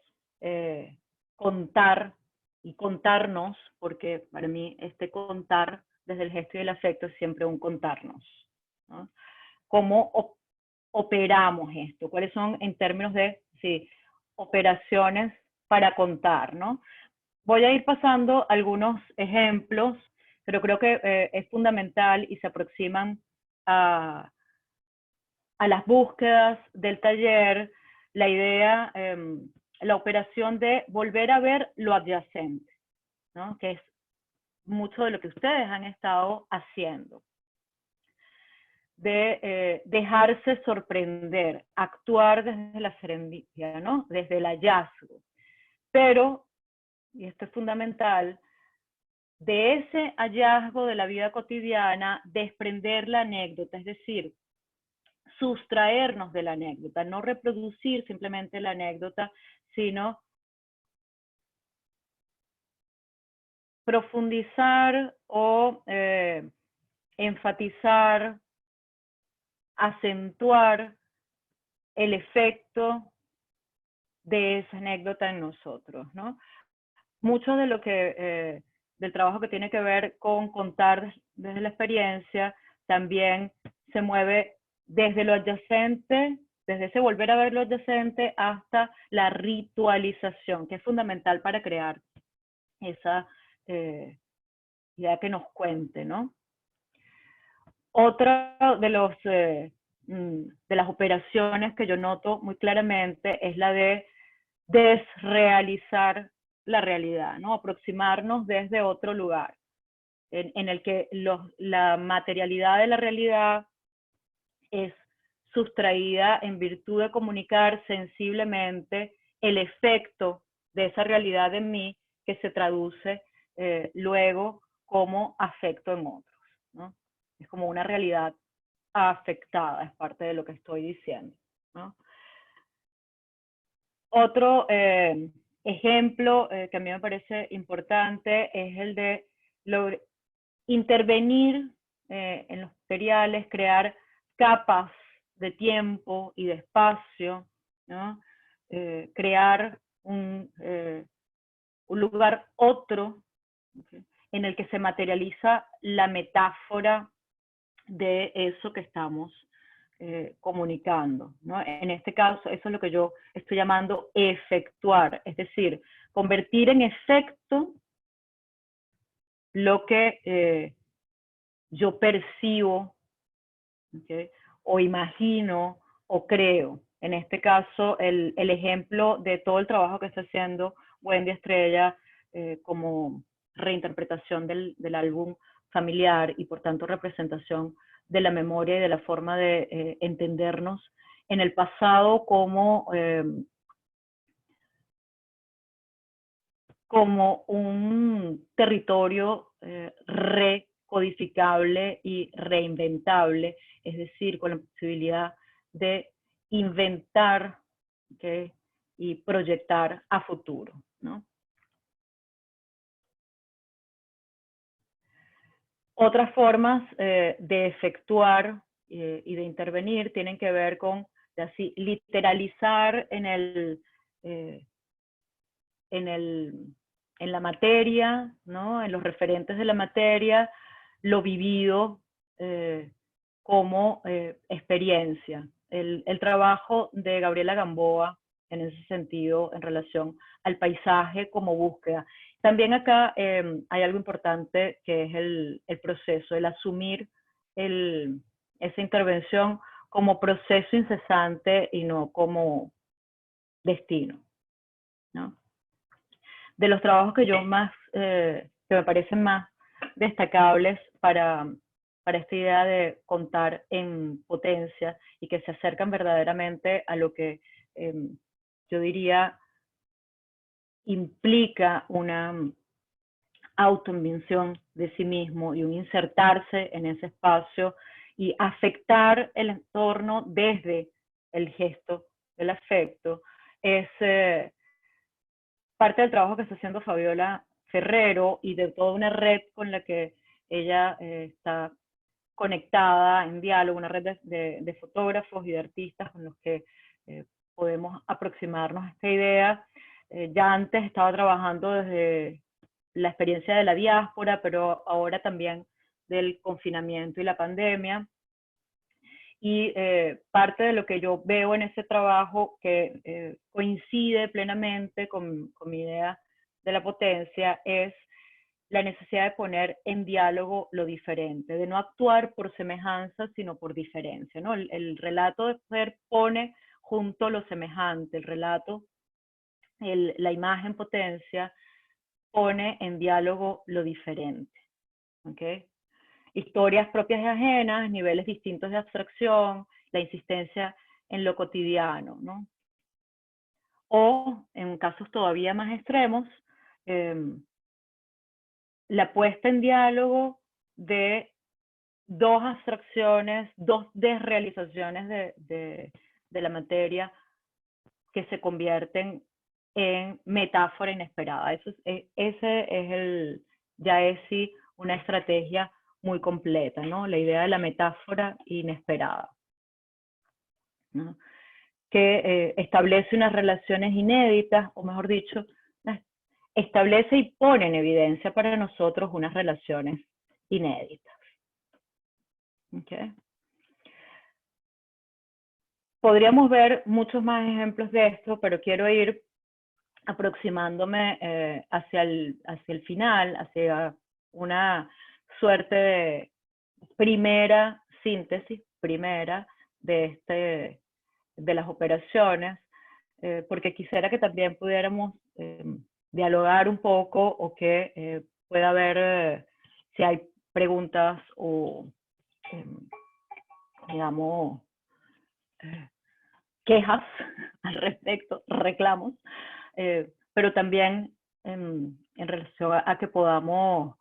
contar y contarnos? Porque para mí este contar desde el gesto y el afecto es siempre un contarnos, ¿no? ¿Cómo operamos esto? ¿Cuáles son en términos de operaciones para contar, ¿no? Voy a ir pasando algunos ejemplos, pero creo que es fundamental y se aproximan a las búsquedas del taller, la idea, la operación de volver a ver lo adyacente, ¿no? Que es mucho de lo que ustedes han estado haciendo. De dejarse sorprender, actuar desde la serendipia, ¿no? Desde el hallazgo. Pero, y esto es fundamental, de ese hallazgo de la vida cotidiana, desprender la anécdota, es decir, sustraernos de la anécdota, no reproducir simplemente la anécdota, sino profundizar o enfatizar, acentuar el efecto de esa anécdota en nosotros, ¿no? Mucho de lo que del trabajo que tiene que ver con contar desde la experiencia, también se mueve desde lo adyacente, desde ese volver a ver lo adyacente hasta la ritualización, que es fundamental para crear esa idea que nos cuente, ¿no? Otra de las operaciones que yo noto muy claramente es la de desrealizar la realidad, ¿no? Aproximarnos desde otro lugar, en el que la materialidad de la realidad es sustraída en virtud de comunicar sensiblemente el efecto de esa realidad en mí, que se traduce luego como afecto en otros, ¿no? Es como una realidad afectada, es parte de lo que estoy diciendo, ¿no? Otro ejemplo que a mí me parece importante es el de intervenir en los materiales, crear capas de tiempo y de espacio, ¿no? Crear un lugar otro, ¿okay?, en el que se materializa la metáfora de eso que estamos comunicando, ¿no? En este caso, eso es lo que yo estoy llamando efectuar, es decir, convertir en efecto lo que yo percibo, ¿okay?, o imagino o creo. En este caso, el ejemplo de todo el trabajo que está haciendo Wendy Estrella como reinterpretación del álbum familiar y por tanto representación de la memoria y de la forma de entendernos en el pasado como un territorio recodificable y reinventable, es decir, con la posibilidad de inventar, ¿okay?, y proyectar a futuro, ¿no? Otras formas de efectuar y de intervenir tienen que ver con así, literalizar en la materia, ¿no?, en los referentes de la materia, lo vivido como experiencia. El trabajo de Gabriela Gamboa, en ese sentido, en relación al paisaje como búsqueda. También acá hay algo importante que es el proceso, el asumir esa intervención como proceso incesante y no como destino, ¿no? De los trabajos que yo más, que me parecen más destacables para esta idea de contar en potencia y que se acercan verdaderamente a lo que yo diría implica una autoinvención de sí mismo y un insertarse en ese espacio y afectar el entorno desde el gesto del afecto, es parte del trabajo que está haciendo Fabiola Ferrero y de toda una red con la que ella está conectada en diálogo, una red de fotógrafos y de artistas con los que podemos aproximarnos a esta idea. Ya antes estaba trabajando desde la experiencia de la diáspora, pero ahora también del confinamiento y la pandemia. Y parte de lo que yo veo en ese trabajo que coincide plenamente con mi idea de la potencia es la necesidad de poner en diálogo lo diferente, de no actuar por semejanza, sino por diferencia, ¿no? El relato de poder pone junto lo semejante, el relato, la imagen potencia, pone en diálogo lo diferente, ¿ok? Historias propias y ajenas, niveles distintos de abstracción, la insistencia en lo cotidiano, ¿no? O, en casos todavía más extremos, la puesta en diálogo de dos abstracciones, dos desrealizaciones de la materia que se convierten en metáfora inesperada. Ya es sí una estrategia muy completa, ¿no? La idea de la metáfora inesperada, ¿no?, que establece unas relaciones inéditas, o mejor dicho, establece y pone en evidencia para nosotros unas relaciones inéditas. ¿Okay? Podríamos ver muchos más ejemplos de esto, pero quiero ir aproximándome hacia el final, hacia una suerte de primera síntesis, de las operaciones, porque quisiera que también pudiéramos dialogar un poco o que pueda haber, si hay preguntas o, digamos, quejas al respecto, reclamos, pero también en relación a que podamos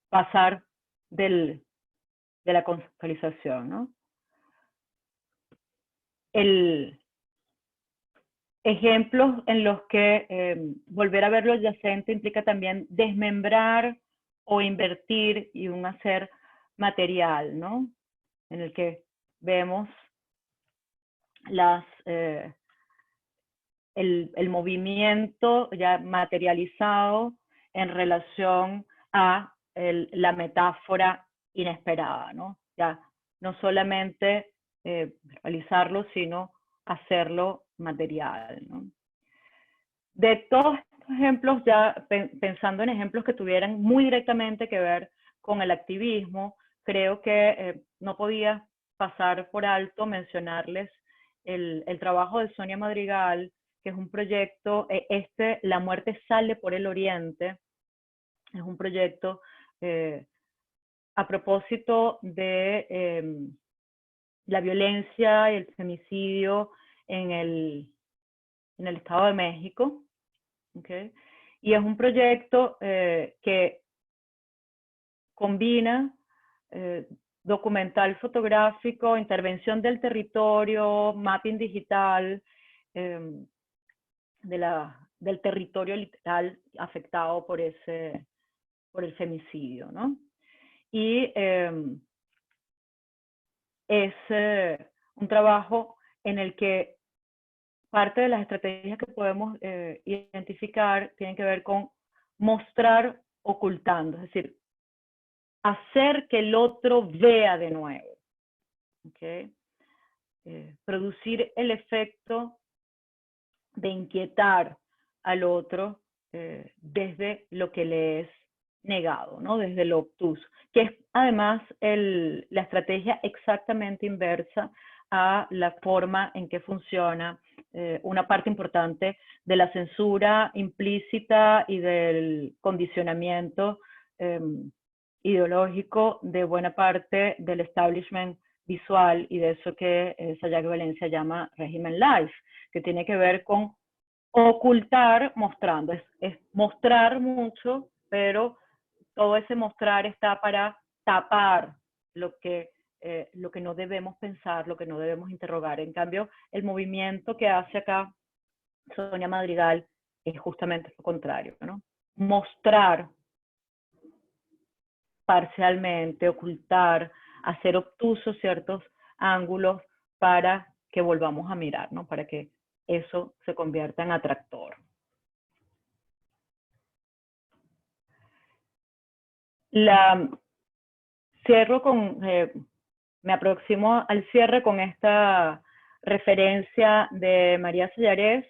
pasar de la conceptualización, ¿no? Ejemplos en los que volver a ver lo adyacente implica también desmembrar o invertir y un hacer material, ¿no? En el que vemos el movimiento ya materializado en relación a la metáfora inesperada, ¿no? Ya no solamente realizarlo, sino hacerlo material, ¿no? De todos estos ejemplos, ya pensando en ejemplos que tuvieran muy directamente que ver con el activismo, creo que no podía pasar por alto mencionarles el trabajo de Sonia Madrigal, que es un proyecto, La muerte sale por el oriente, es un proyecto a propósito de la violencia y el femicidio en el Estado de México, ¿okay? Y es un proyecto que combina documental fotográfico, intervención del territorio, mapping digital, del territorio literal afectado por el femicidio, ¿no? Y es un trabajo en el que parte de las estrategias que podemos identificar tienen que ver con mostrar ocultando, es decir, hacer que el otro vea de nuevo, ¿okay? Producir el efecto de inquietar al otro desde lo que le es negado, ¿no? Desde lo obtuso, que es además la estrategia exactamente inversa a la forma en que funciona una parte importante de la censura implícita y del condicionamiento ideológico de buena parte del establishment visual y de eso que Sayak Valencia llama régimen life, que tiene que ver con ocultar mostrando, es mostrar mucho, pero todo ese mostrar está para tapar lo que no debemos pensar, lo que no debemos interrogar. En cambio, el movimiento que hace acá Sonia Madrigal es justamente lo contrario, ¿no? Mostrar parcialmente, ocultar, hacer obtusos ciertos ángulos para que volvamos a mirar, ¿no? Para que eso se convierta en atractor. Cierro con, me aproximo al cierre con esta referencia de María Sellarés,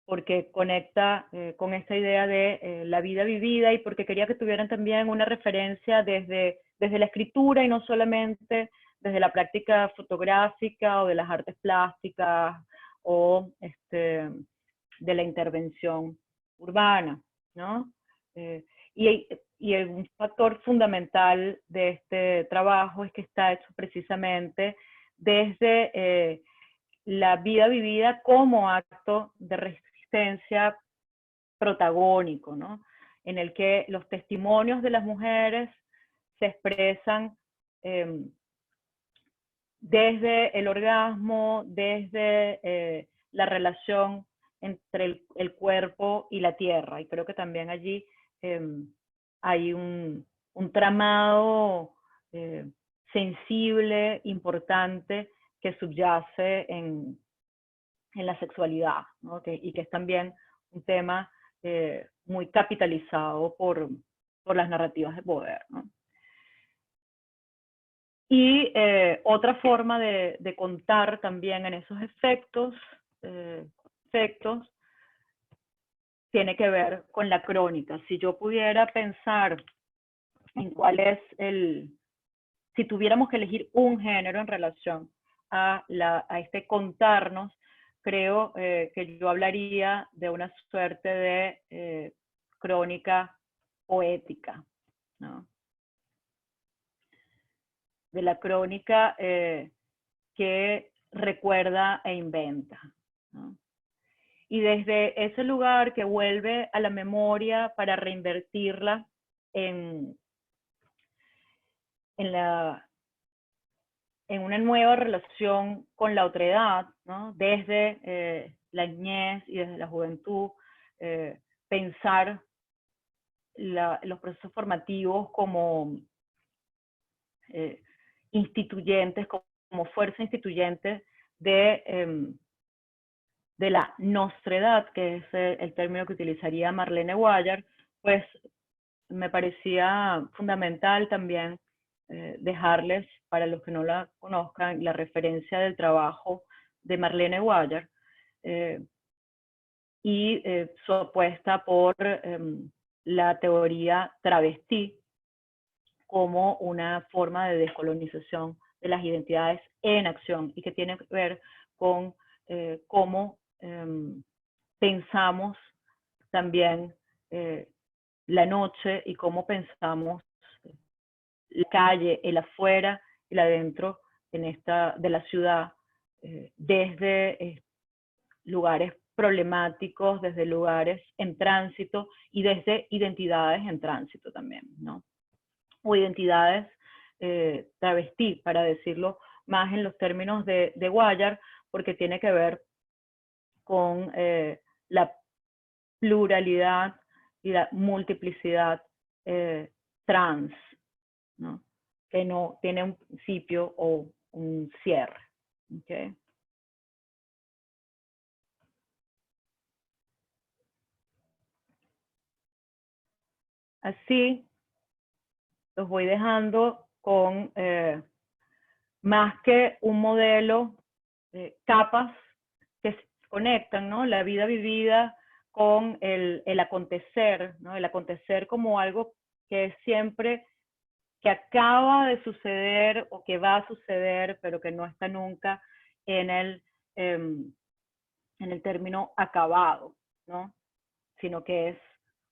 porque conecta con esta idea de la vida vivida y porque quería que tuvieran también una referencia desde la escritura y no solamente desde la práctica fotográfica o de las artes plásticas o de la intervención urbana, ¿no? Y un factor fundamental de este trabajo es que está hecho precisamente desde la vida vivida como acto de resistencia protagónico, ¿no? En el que los testimonios de las mujeres se expresan desde el orgasmo, desde la relación entre el cuerpo y la tierra. Y creo que también allí hay un tramado sensible, importante, que subyace en la sexualidad, ¿no? Y que es también un tema muy capitalizado por las narrativas de poder, ¿no? Y otra forma de contar también en esos efectos tiene que ver con la crónica. Si yo pudiera pensar en cuál es si tuviéramos que elegir un género en relación a este contarnos, creo que yo hablaría de una suerte de crónica poética, ¿no? De la crónica que recuerda e inventa, ¿no? Y desde ese lugar que vuelve a la memoria para reinvertirla en una nueva relación con la otredad, ¿no? Desde la niñez y desde la juventud, pensar los procesos formativos como instituyentes, como fuerza instituyente de la nostredad, que es el término que utilizaría Marlene Guayar, pues me parecía fundamental también dejarles, para los que no la conozcan, la referencia del trabajo de Marlene Guayar y su apuesta por la teoría travestí como una forma de descolonización de las identidades en acción, y que tiene que ver con cómo pensamos también la noche y cómo pensamos la calle, el afuera y el adentro de la ciudad, desde lugares problemáticos, desde lugares en tránsito y desde identidades en tránsito también, ¿no? O identidades travestí, para decirlo más en los términos de Guayar, porque tiene que ver con la pluralidad y la multiplicidad trans, ¿no? Que no tiene un principio o un cierre. ¿Okay? Así los voy dejando con más que un modelo, capas que se conectan, ¿no? La vida vivida con el acontecer, ¿no? El acontecer como algo que es siempre, que acaba de suceder o que va a suceder, pero que no está nunca en el término acabado, ¿no? Sino que es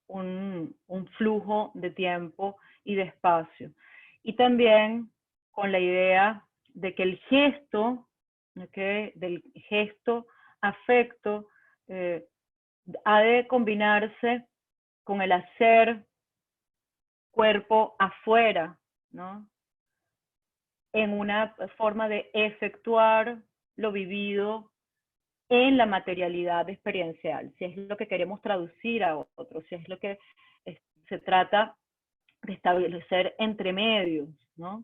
un flujo de tiempo y de espacio. Y también con la idea de que el gesto, ¿okay? Del gesto afecto, ha de combinarse con el hacer cuerpo afuera, ¿no? En una forma de efectuar lo vivido en la materialidad experiencial, si es lo que queremos traducir a otros, si es lo que se trata de establecer entremedios, ¿no?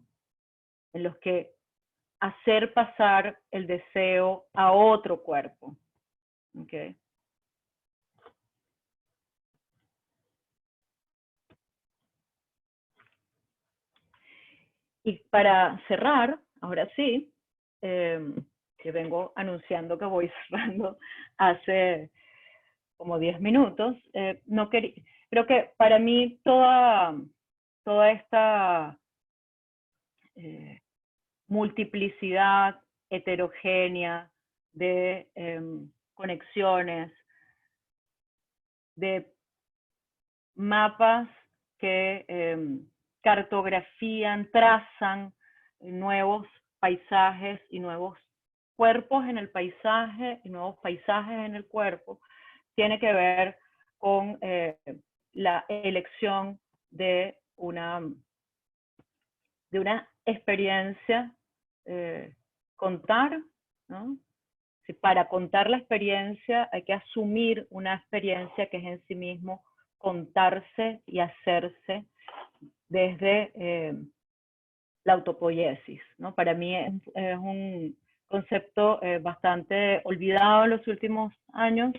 En los que hacer pasar el deseo a otro cuerpo. ¿Okay? Y para cerrar, ahora sí, que vengo anunciando que voy cerrando hace como 10 minutos, creo que para mí toda esta multiplicidad heterogénea de conexiones, de mapas que cartografían, trazan nuevos paisajes y nuevos cuerpos en el paisaje y nuevos paisajes en el cuerpo, tiene que ver con la elección de una experiencia, contar, ¿no? Si para contar la experiencia hay que asumir una experiencia que es en sí mismo contarse y hacerse desde la autopoiesis, ¿no? Para mí es un concepto bastante olvidado en los últimos años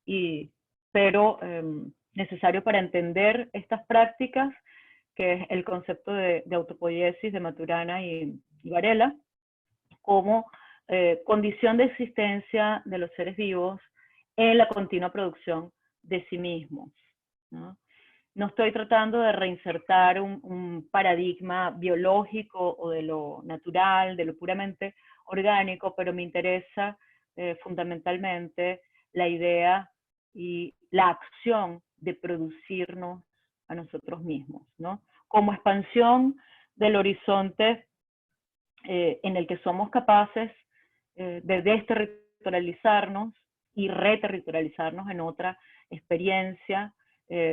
y pero necesario para entender estas prácticas, que es el concepto de autopoiesis de Maturana y Varela, como condición de existencia de los seres vivos en la continua producción de sí mismos, ¿no? No estoy tratando de reinsertar un paradigma biológico o de lo natural, de lo puramente orgánico, pero me interesa fundamentalmente la idea y la acción de producirnos a nosotros mismos, ¿no? Como expansión del horizonte en el que somos capaces de desterritorializarnos y reterritorializarnos en otra experiencia,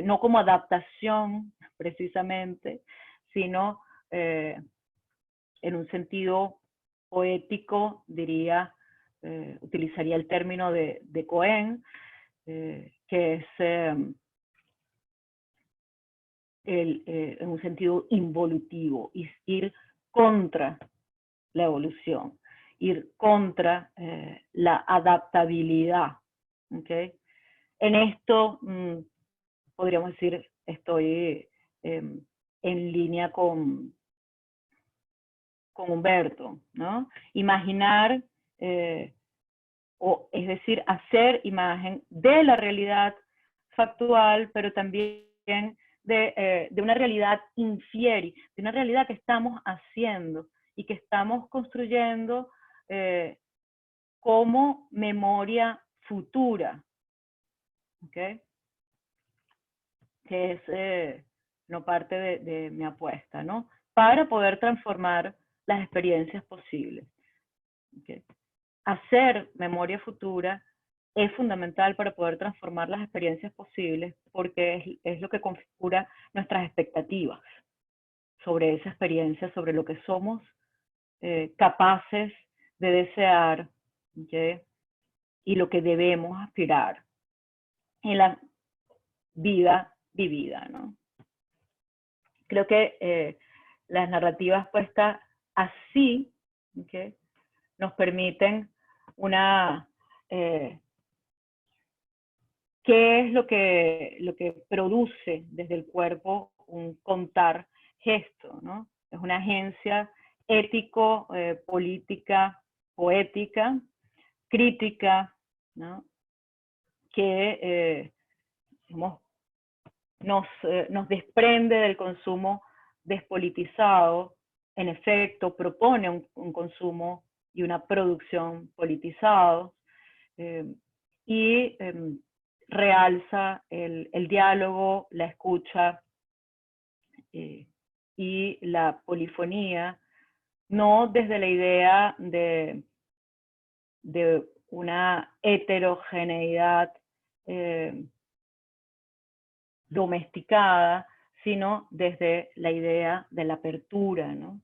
no como adaptación precisamente, sino en un sentido poético, diría, utilizaría el término de Cohen, que es en un sentido involutivo, ir contra la evolución, ir contra la adaptabilidad. ¿Okay? En esto, podríamos decir, estoy en línea con Humberto, ¿no? Imaginar, es decir, hacer imagen de la realidad factual, pero también de una realidad infieri, de una realidad que estamos haciendo y que estamos construyendo como memoria futura, ¿okay? Que es no parte de mi apuesta, ¿no? Para poder transformar las experiencias posibles. ¿Okay? Hacer memoria futura es fundamental para poder transformar las experiencias posibles, porque es lo que configura nuestras expectativas sobre esa experiencia, sobre lo que somos capaces de desear, ¿okay? Y lo que debemos aspirar en la vida vivida, ¿no? Creo que las narrativas puestas así, ¿okay? Nos permiten una... ¿qué es lo que produce desde el cuerpo un contar gesto, ¿no? Es una agencia ético, política, poética, crítica, ¿no? Que digamos, nos desprende del consumo despolitizado, en efecto propone un consumo y una producción politizado, y realza el diálogo, la escucha y la polifonía, no desde la idea de una heterogeneidad domesticada, sino desde la idea de la apertura, ¿no?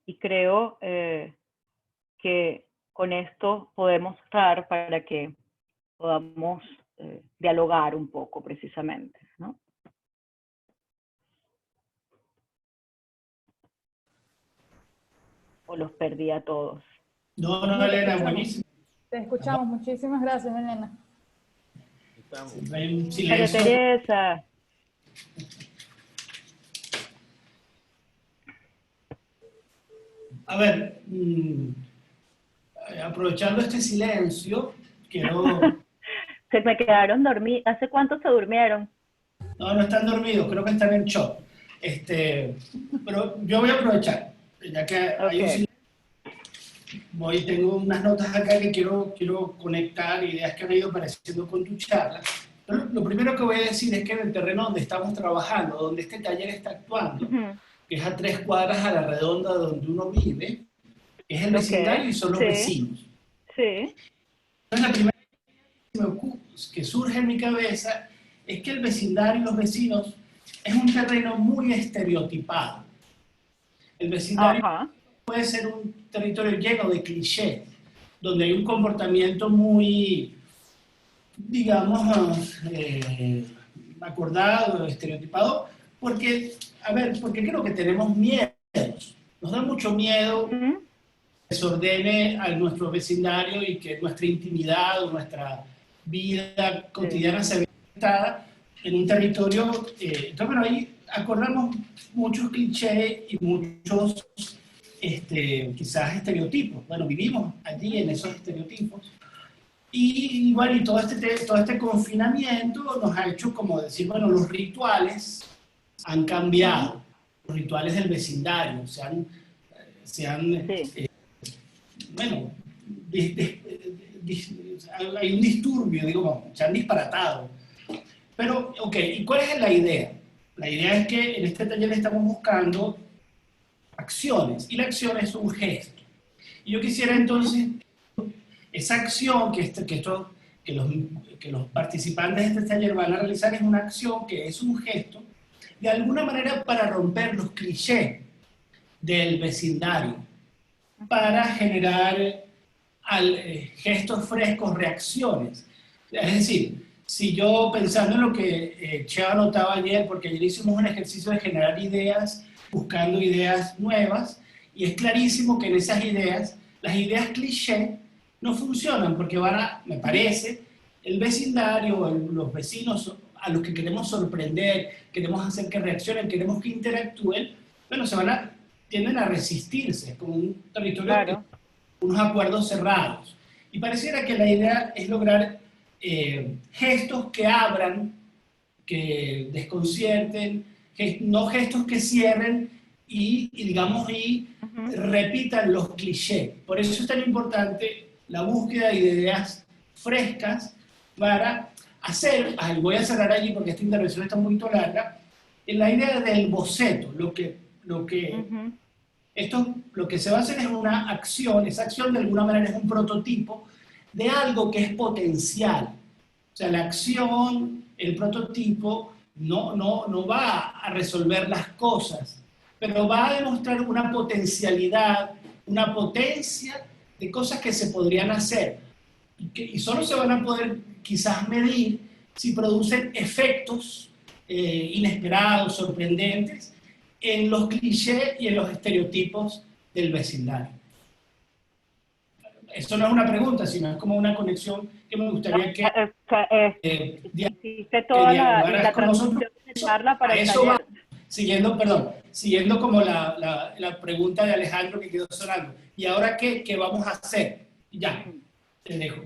Y creo que con esto podemos cerrar para que podamos dialogar un poco precisamente, ¿no? O los perdí a todos. No, No, te Elena, escuchamos. buenísimo. Te escuchamos. Muchísimas gracias, Elena. Hay un María silencio. Teresa. A ver, aprovechando este silencio, quiero... Se me quedaron dormidos. ¿Hace cuánto se durmieron? No, no están dormidos, creo que están en shock. Pero yo voy a aprovechar, ya que hay un Ok. silencio. Tengo unas notas acá que quiero conectar, ideas que han ido apareciendo con tu charla. Pero lo primero que voy a decir es que en el terreno donde estamos trabajando, donde este taller está actuando, que es a 3 cuadras a la redonda donde uno vive, es el vecindario y son los Sí, vecinos. sí. Entonces, la primera que surge en mi cabeza es que el vecindario y los vecinos es un terreno muy estereotipado. El vecindario Ajá. puede ser un territorio lleno de clichés, donde hay un comportamiento muy, digamos, acordado, estereotipado, porque, a ver, porque creo que tenemos miedos. Nos da mucho miedo desordene a nuestro vecindario y que nuestra intimidad o nuestra vida cotidiana se vea afectada en un territorio. Entonces, bueno, ahí acordamos muchos clichés y muchos quizás estereotipos. Bueno, vivimos allí en esos estereotipos. Y bueno, y todo este confinamiento nos ha hecho como decir, bueno, los rituales han cambiado, los rituales del vecindario Sí. bueno, hay un disturbio, digo, se han disparatado. Pero, ok, ¿y cuál es la idea? La idea es que en este taller estamos buscando acciones, y la acción es un gesto. Y yo quisiera entonces, esa acción que los participantes de este taller van a realizar es una acción que es un gesto, de alguna manera para romper los clichés del vecindario, para generar gestos frescos, reacciones. Es decir, si yo pensando en lo que Cheva notaba ayer, porque ayer hicimos un ejercicio de generar ideas, buscando ideas nuevas, y es clarísimo que en esas ideas, las ideas cliché no funcionan, porque me parece, el vecindario, los vecinos a los que queremos sorprender, queremos hacer que reaccionen, queremos que interactúen, bueno, tienden a resistirse, es como un territorio Claro. unos acuerdos cerrados. Y pareciera que la idea es lograr gestos que abran, que desconcierten, no gestos que cierren digamos, repitan los clichés. Por eso es tan importante la búsqueda de ideas frescas para hacer, voy a cerrar allí porque esta intervención está muy larga, en la idea del boceto, lo que se va a hacer es una acción, esa acción de alguna manera es un prototipo de algo que es potencial. O sea, la acción, el prototipo, no va a resolver las cosas, pero va a demostrar una potencialidad, una potencia de cosas que se podrían hacer. Y solo se van a poder quizás medir si producen efectos inesperados, sorprendentes, en los clichés y en los estereotipos del vecindario. Eso no es una pregunta, sino es como una conexión que me gustaría que Hiciste toda dialogaras la con nosotros. traducción de charla para A el eso va, taller. siguiendo como la pregunta de Alejandro que quedó sonando. ¿Y ahora qué vamos a hacer? Ya, te dejo.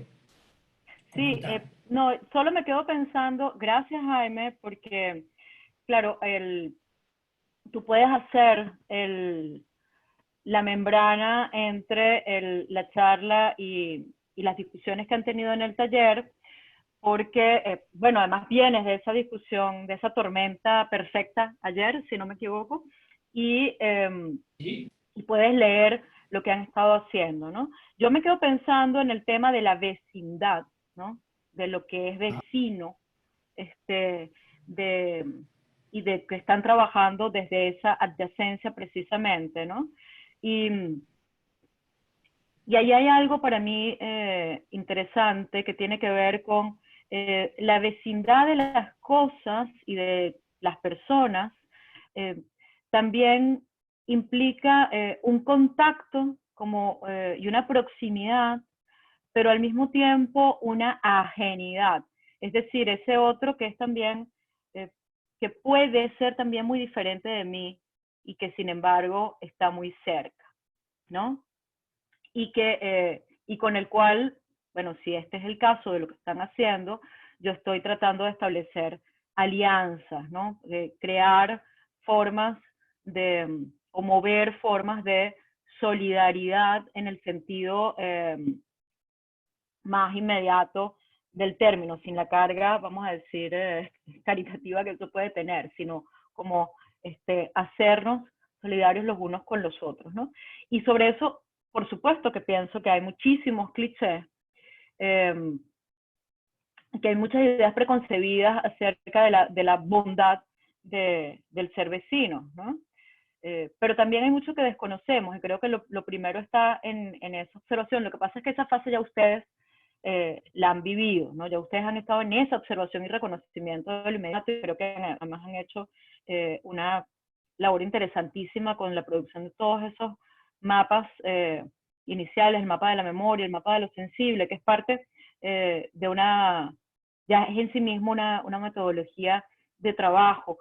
Sí, no, solo me quedo pensando, gracias Jaime, porque, claro, tú puedes hacer la membrana entre la charla y las discusiones que han tenido en el taller, porque, bueno, además vienes de esa discusión, de esa tormenta perfecta ayer, si no me equivoco, y, ¿Sí? y puedes leer lo que han estado haciendo, ¿no? Yo me quedo pensando en el tema de la vecindad, ¿no? De lo que es vecino, de, y de que están trabajando desde esa adyacencia precisamente, ¿no? Y, y ahí hay algo para mí interesante que tiene que ver con la vecindad de las cosas y de las personas. También implica un contacto y una proximidad, pero al mismo tiempo una ajenidad. Es decir, ese otro que es también, que puede ser también muy diferente de mí y que sin embargo está muy cerca, ¿no? Y con el cual, bueno, si este es el caso de lo que están haciendo, yo estoy tratando de establecer alianzas, ¿no? De crear formas o mover formas de solidaridad en el sentido más inmediato del término, sin la carga, vamos a decir, caritativa que eso puede tener, sino como hacernos solidarios los unos con los otros, ¿no? Y sobre eso, por supuesto que pienso que hay muchísimos clichés, que hay muchas ideas preconcebidas acerca de la bondad del ser vecino, ¿no? Pero también hay mucho que desconocemos y creo que lo primero está en esa observación. Lo que pasa es que esa fase ya ustedes la han vivido, ¿no? Ya ustedes han estado en esa observación y reconocimiento del inmediato y creo que además han hecho una labor interesantísima con la producción de todos esos mapas iniciales, el mapa de la memoria, el mapa de lo sensible, que es parte de una, ya es en sí mismo una metodología de trabajo.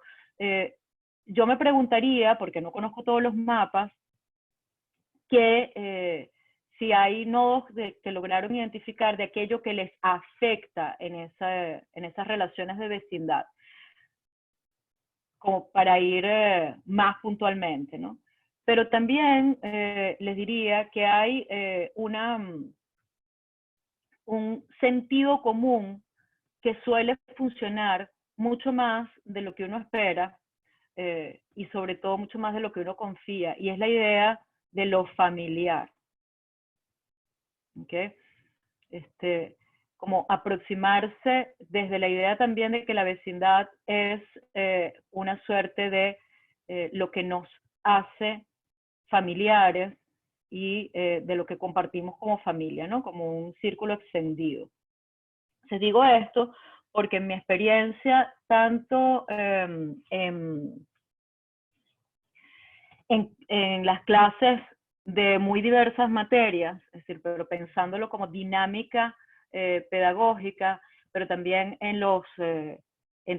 Yo me preguntaría, porque no conozco todos los mapas, que si hay nodos que lograron identificar de aquello que les afecta en esas relaciones de vecindad, como para ir más puntualmente, ¿no? Pero también les diría que hay un sentido común que suele funcionar mucho más de lo que uno espera y sobre todo mucho más de lo que uno confía, y es la idea de lo familiar. ¿Okay? Como aproximarse desde la idea también de que la vecindad es una suerte de lo que nos hace familiares y de lo que compartimos como familia, ¿no? Como un círculo extendido. Les digo esto porque en mi experiencia, tanto en las clases de muy diversas materias, es decir, pero pensándolo como dinámica pedagógica, pero también en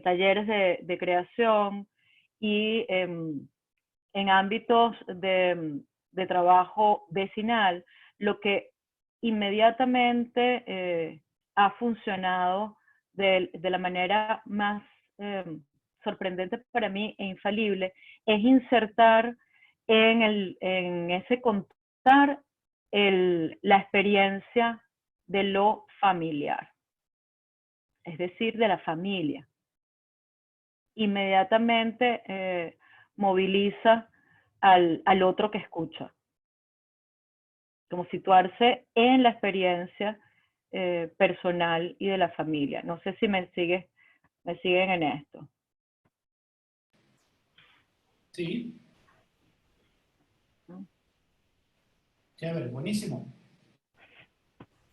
talleres de creación y en ámbitos de trabajo vecinal, lo que inmediatamente ha funcionado de la manera más sorprendente para mí e infalible es insertar en ese contar la experiencia de lo familiar, es decir, de la familia. Inmediatamente moviliza al otro que escucha, como situarse en la experiencia personal y de la familia. No sé si me siguen en esto. Sí. Chévere, buenísimo.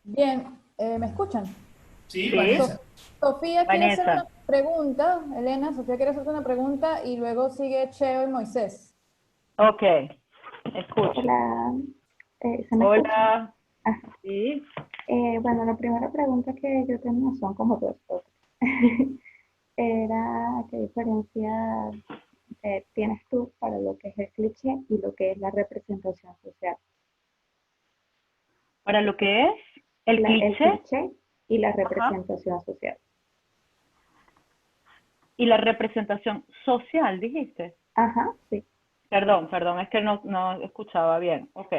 Bien, ¿me escuchan? Sí, Sí, Vanessa. Sofía quiere hacer Vanessa. una pregunta, Elena, Sofía quiere hacerte una pregunta y luego sigue Cheo y Moisés. Ok, escucho. Hola, ¿se me escucha? Hola. Ah, Sí. bueno, la primera pregunta que yo tenía son como dos cosas. Era qué diferencia tienes tú para lo que es el cliché y lo que es la representación social. Para lo que es el El cliché. cliché y la Ajá. representación social. Y la representación social, dijiste. Ajá, sí. Perdón, es que no escuchaba bien. Ok.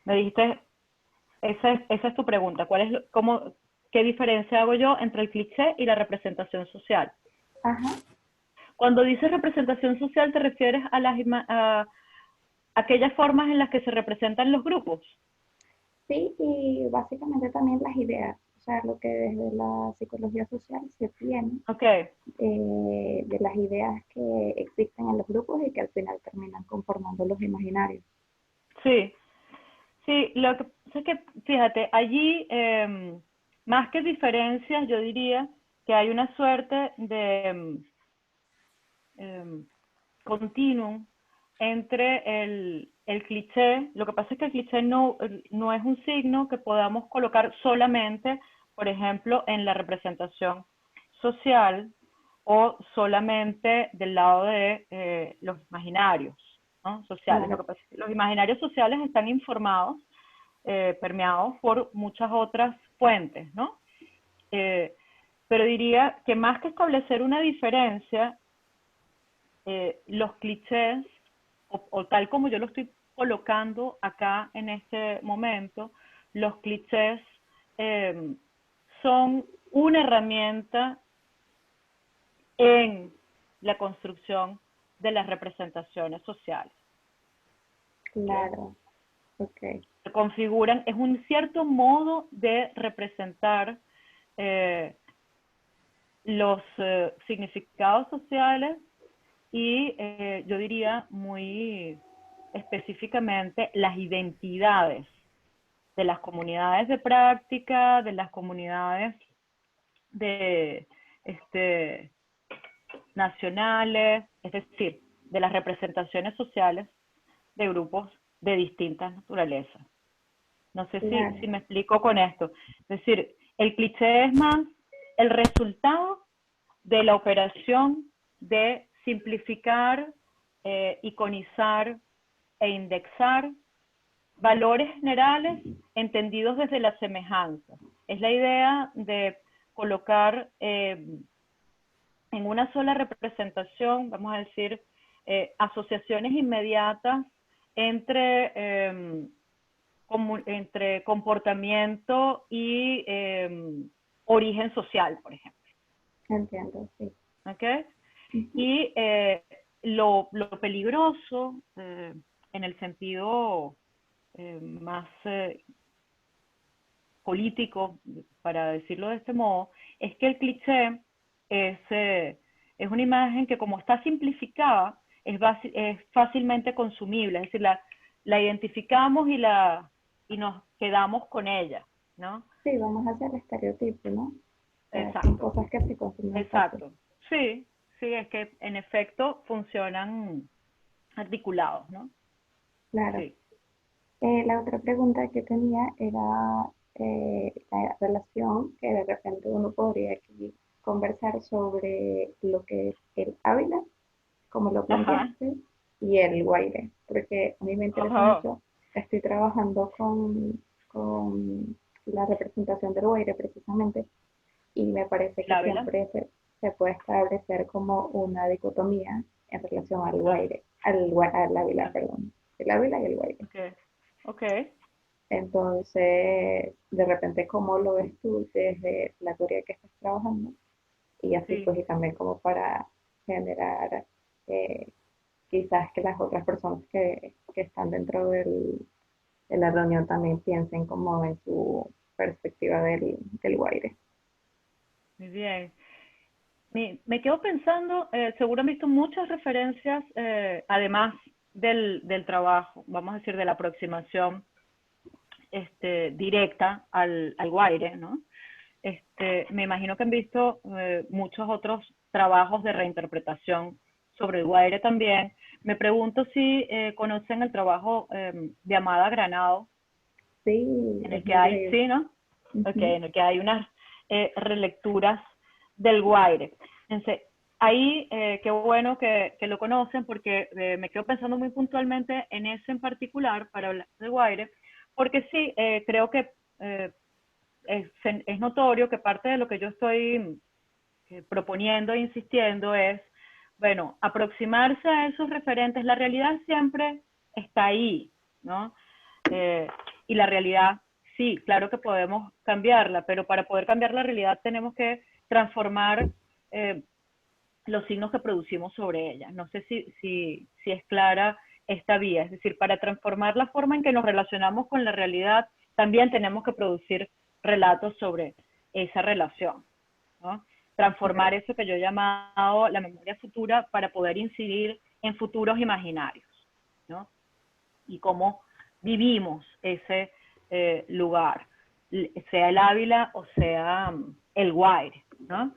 Me dijiste, esa es tu pregunta. ¿Qué diferencia hago yo entre el cliché y la representación social? Ajá, Cuando dices representación social, ¿te refieres a aquellas formas en las que se representan los grupos? sí, y básicamente también las ideas. O sea, lo que desde la psicología social se tiene Ok. de las ideas que existen en los grupos y que al final terminan conformando los imaginarios. Sí. Sí, lo que pasa es que, fíjate, allí, más que diferencias, yo diría que hay una suerte de continuum entre el cliché. Lo que pasa es que el cliché no es un signo que podamos colocar solamente, por ejemplo, en la representación social o solamente del lado de los imaginarios, ¿no? Sociales. Lo Claro. que pasa es que los imaginarios sociales están informados, permeados por muchas otras fuentes, ¿no? Pero diría que más que establecer una diferencia, los clichés, o tal como yo lo estoy colocando acá en este momento, los clichés son una herramienta en la construcción de las representaciones sociales. Claro, ok. Se configuran, es un cierto modo de representar los significados sociales y yo diría muy específicamente las identidades de las comunidades de práctica, de las comunidades de nacionales, es decir, de las representaciones sociales de grupos de distintas naturalezas. No sé Claro. si me explico con esto. Es decir, el cliché es más el resultado de la operación de simplificar, iconizar e indexar valores generales entendidos desde la semejanza. Es la idea de colocar en una sola representación, vamos a decir, asociaciones inmediatas entre, entre comportamiento y origen social, por ejemplo. Entiendo, sí. ¿Okay? Ujú. Y lo peligroso, en el sentido más político, para decirlo de este modo, es que el cliché es una imagen que, como está simplificada, es fácilmente consumible, es decir, la identificamos y nos quedamos con ella, ¿no? Sí, vamos hacia el estereotipo, ¿no? O sea, son Exacto, cosas que se consumen fácil. exacto. Sí, sí, es que en efecto funcionan articulados, ¿no? Claro. Sí. La otra pregunta que tenía era la relación que de repente uno podría aquí conversar sobre lo que es el Ávila, como lo Ajá, planteaste, y el Guaire, porque a mí me interesa ajá, mucho. Estoy trabajando con la representación del Guaire precisamente, y me parece que la vela. siempre se puede establecer como una dicotomía en relación al Ah, Guaire, al Ávila, ah, perdón, el Ávila y el Guaire. ok, ok. Entonces, de repente, ¿cómo lo ves tú desde la teoría que estás trabajando? Y así Sí, pues, y también como para generar eh, quizás que las otras personas que están dentro de la reunión también piensen como en su perspectiva del Guaire. muy bien. Me quedo pensando, seguro han visto muchas referencias, además del trabajo, vamos a decir, de la aproximación directa al Guaire, ¿no? Me imagino que han visto muchos otros trabajos de reinterpretación sobre el Guaire también. Me pregunto si conocen el trabajo de Amada Granado, Sí, en el es que muy hay, bello. sí, ¿no? Okay, Ujú. en el que hay unas relecturas del Guaire. Entonces, ahí, qué bueno que lo conocen, porque me quedo pensando muy puntualmente en ese en particular para hablar del Guaire, porque sí, creo que es notorio que parte de lo que yo estoy proponiendo e insistiendo es, bueno, aproximarse a esos referentes. La realidad siempre está ahí, ¿no? Eh, y la realidad, sí, claro que podemos cambiarla, pero para poder cambiar la realidad tenemos que transformar eh, los signos que producimos sobre ella. No sé si es clara esta vía, es decir, para transformar la forma en que nos relacionamos con la realidad, también tenemos que producir relatos sobre esa relación, ¿no? Transformar Claro, eso que yo he llamado la memoria futura para poder incidir en futuros imaginarios, ¿no? Y cómo vivimos ese lugar, sea el Ávila o sea el Guaire, ¿no?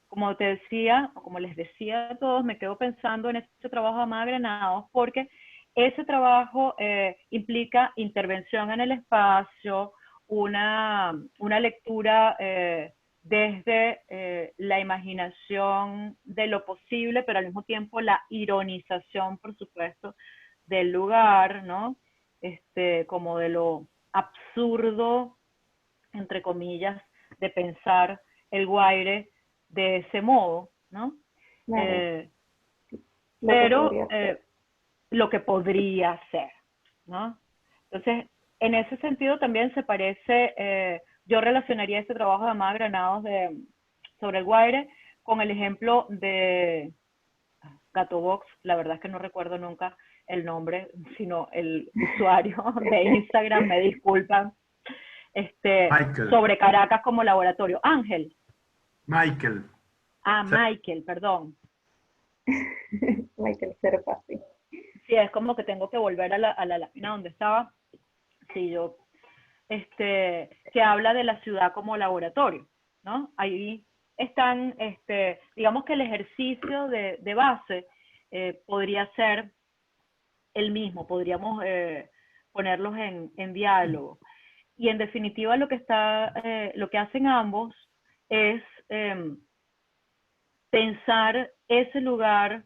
Como te decía, o como les decía a todos, me quedo pensando en este trabajo de Amada Granados, porque ese trabajo implica intervención en el espacio, una lectura desde la imaginación de lo posible, pero al mismo tiempo la ironización, por supuesto, del lugar, ¿no? Como de lo absurdo, entre comillas, de pensar el Guaire de ese modo, ¿no? claro, Eh, lo que pero podría ser. lo que podría ser, ¿no? Entonces, en ese sentido también se parece, yo relacionaría este trabajo de Amada Granados sobre el Guaire con el ejemplo de Gato Box, la verdad es que no recuerdo nunca el nombre, sino el usuario de Instagram, me disculpan, Michael, sobre Caracas como laboratorio. Ángel, Michael. Michael, perdón. Michael Serpa, sí. Sí, es como que tengo que volver a la lámina donde estaba. Sí, que habla de la ciudad como laboratorio, ¿no? Ahí están, digamos que el ejercicio de base podría ser el mismo, podríamos ponerlos en diálogo. Y en definitiva lo que hacen ambos es pensar ese lugar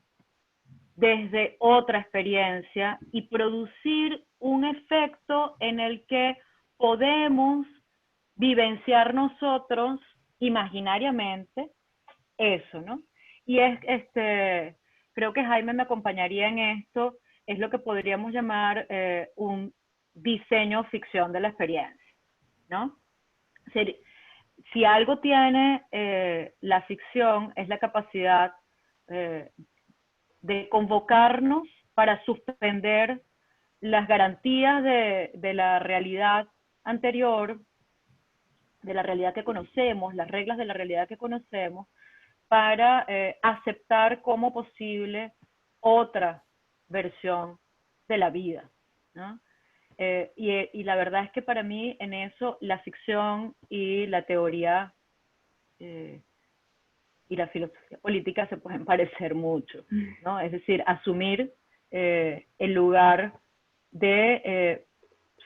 desde otra experiencia y producir un efecto en el que podemos vivenciar nosotros imaginariamente eso, ¿no? Y creo que Jaime me acompañaría en esto, es lo que podríamos llamar un diseño ficción de la experiencia, ¿no? Si algo tiene la ficción es la capacidad de convocarnos para suspender las garantías de la realidad anterior, de la realidad que conocemos, las reglas de la realidad que conocemos, para aceptar como posible otra versión de la vida, ¿no? Y la verdad es que para mí en eso la ficción y la teoría y la filosofía política se pueden parecer mucho, ¿no? Es decir, asumir el lugar de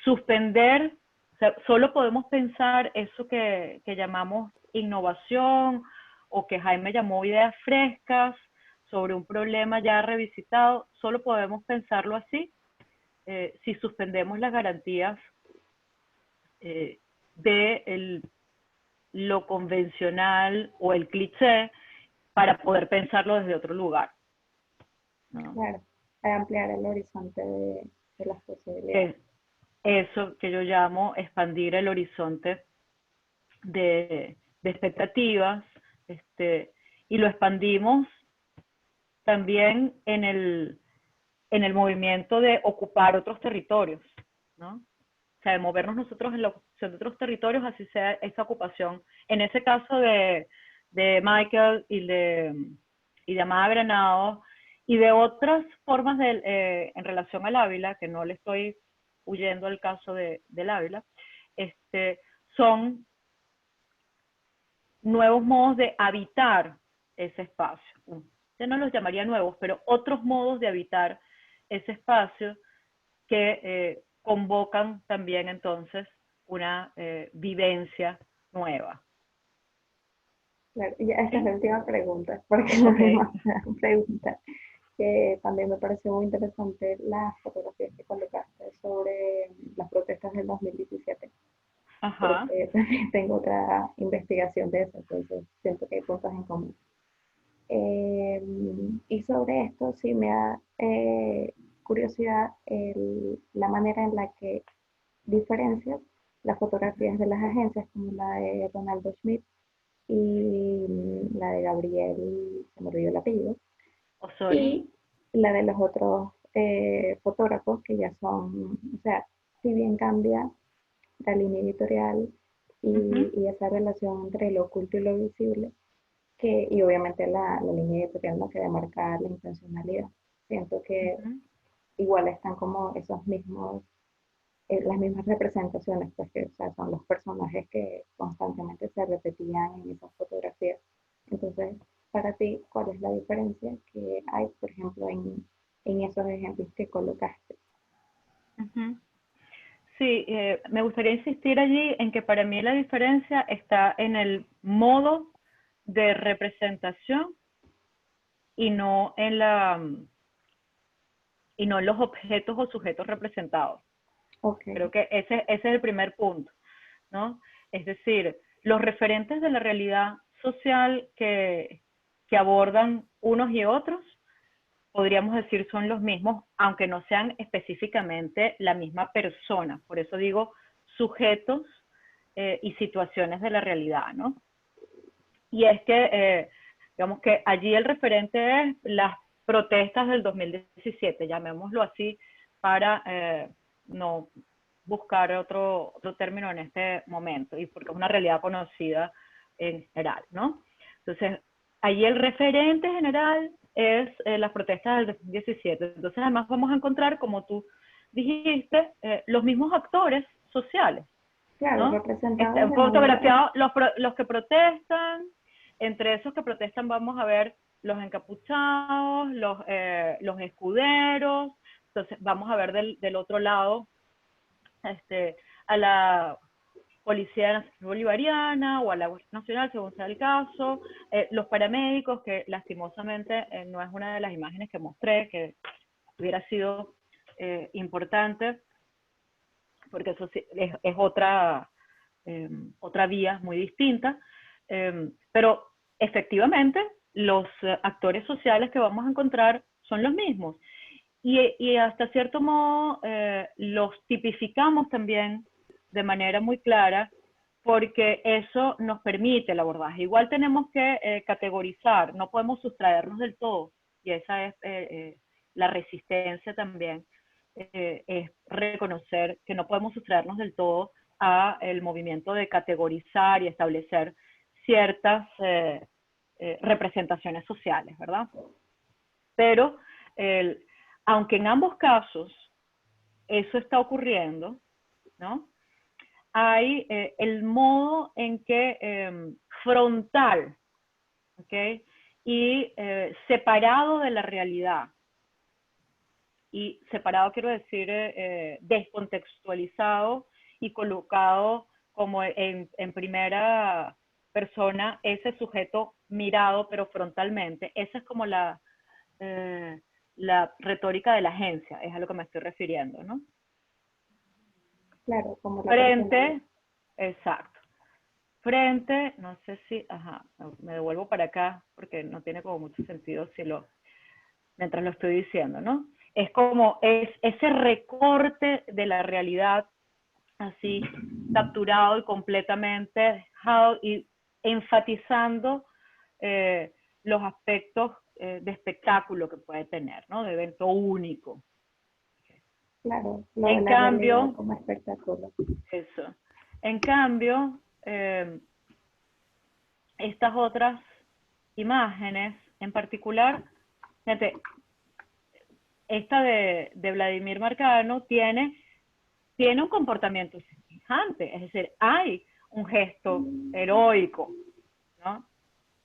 suspender, o sea, solo podemos pensar eso que llamamos innovación, o que Jaime llamó ideas frescas sobre un problema ya revisitado, solo podemos pensarlo así si suspendemos las garantías de lo convencional o el cliché para poder pensarlo desde otro lugar, ¿no? Claro, para ampliar el horizonte de las posibilidades. Eso que yo llamo expandir el horizonte de expectativas, y lo expandimos también en el movimiento de ocupar otros territorios, ¿no? O sea, de movernos nosotros en la ocupación de otros territorios, así sea esa ocupación. En ese caso de Michael y de Amada Granado, y de otras formas en relación al Ávila, que no le estoy huyendo al caso del Ávila, son nuevos modos de habitar ese espacio. Yo no los llamaría nuevos, pero otros modos de habitar ese espacio que convocan también entonces una vivencia nueva. Claro, y esta es la última pregunta, porque la última pregunta, que también me pareció muy interesante las fotografías que colocaste sobre las protestas del 2017. Ajá. Porque también tengo otra investigación de eso, entonces siento que hay puntos en común. Y sobre esto sí me da curiosidad la manera en la que diferencias las fotografías de las agencias como la de Ronaldo Schmidt y la de Gabriel, se me olvidó el apellido, y la de los otros fotógrafos que ya son, o sea, si bien cambia la línea editorial y esa relación entre lo oculto y lo visible, y obviamente la línea editorial no queda marcar la intencionalidad. Siento que igual están como esos mismos, las mismas representaciones, pues que, o sea, son los personajes que constantemente se repetían en esas fotografías. Entonces, para ti, ¿cuál es la diferencia que hay, por ejemplo, en esos ejemplos que colocaste? Sí, me gustaría insistir allí en que para mí la diferencia está en el modo de representación y no en los objetos o sujetos representados. Okay. Creo que ese es el primer punto, ¿no? Es decir, los referentes de la realidad social que abordan unos y otros, podríamos decir son los mismos, aunque no sean específicamente la misma persona. Por eso digo sujetos y situaciones de la realidad, ¿no? Y es que, digamos que allí el referente es las protestas del 2017, llamémoslo así, para no buscar otro término en este momento, y porque es una realidad conocida en general, ¿no? Entonces, allí el referente general es las protestas del 2017. Entonces, además vamos a encontrar, como tú dijiste, los mismos actores sociales. Claro, ¿no? representados. Fotografiados los que protestan. Entre esos que protestan vamos a ver los encapuchados, los escuderos. Entonces, vamos a ver del otro lado a la Policía Nacional Bolivariana o a la Guardia Nacional, según sea el caso, los paramédicos, que lastimosamente no es una de las imágenes que mostré, que hubiera sido importante, porque eso sí, es otra vía muy distinta, pero efectivamente los actores sociales que vamos a encontrar son los mismos. Y hasta cierto modo los tipificamos también de manera muy clara, porque eso nos permite el abordaje. Igual tenemos que categorizar, no podemos sustraernos del todo, y esa es la resistencia también, es reconocer que no podemos sustraernos del todo a el movimiento de categorizar y establecer ciertas representaciones sociales, ¿verdad? Pero aunque en ambos casos eso está ocurriendo, ¿no? Hay el modo en que frontal, ¿ok? Y separado de la realidad. Y separado quiero decir descontextualizado y colocado como en primera persona, ese sujeto mirado pero frontalmente. Esa es como la retórica de la agencia, es a lo que me estoy refiriendo, ¿no? Claro, como la Frente, exacto. Frente, no sé si, me devuelvo para acá porque no tiene como mucho sentido mientras lo estoy diciendo, ¿no? Es como ese recorte de la realidad, así, capturado y completamente dejado y enfatizando los aspectos de espectáculo que puede tener, ¿no? De evento único. Claro, en cambio, como espectáculo. Eso. En cambio, estas otras imágenes, en particular, fíjate, esta de Vladimir Marcano tiene un comportamiento semejante, es decir, hay un gesto heroico, ¿no?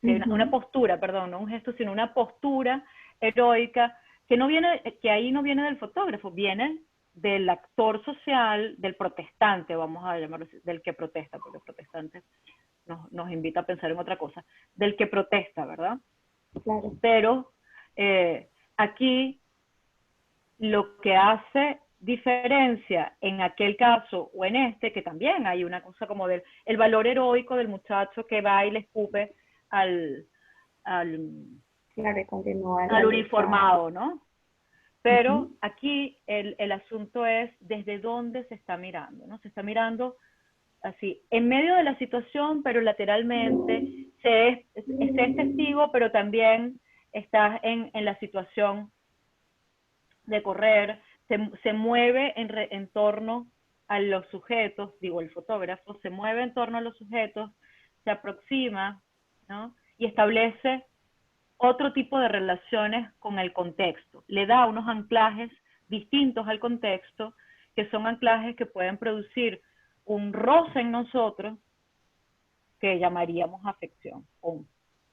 Una postura, perdón, no un gesto, sino una postura heroica que ahí no viene del fotógrafo, viene del actor social, del protestante, vamos a llamarlo así, del que protesta, porque el protestante nos invita a pensar en otra cosa, del que protesta, ¿verdad? Claro. Pero aquí lo que hace diferencia en aquel caso o en este, que también hay una cosa como el valor heroico del muchacho que va y le escupe al uniformado, ¿no? Pero aquí el asunto es desde dónde se está mirando, ¿no? Se está mirando así, en medio de la situación, pero lateralmente, se es testigo, pero también estás en la situación de correr, se mueve en torno a los sujetos, digo, el fotógrafo se mueve en torno a los sujetos, se aproxima, ¿no? Y establece otro tipo de relaciones con el contexto. Le da unos anclajes distintos al contexto, que son anclajes que pueden producir un roce en nosotros que llamaríamos afección.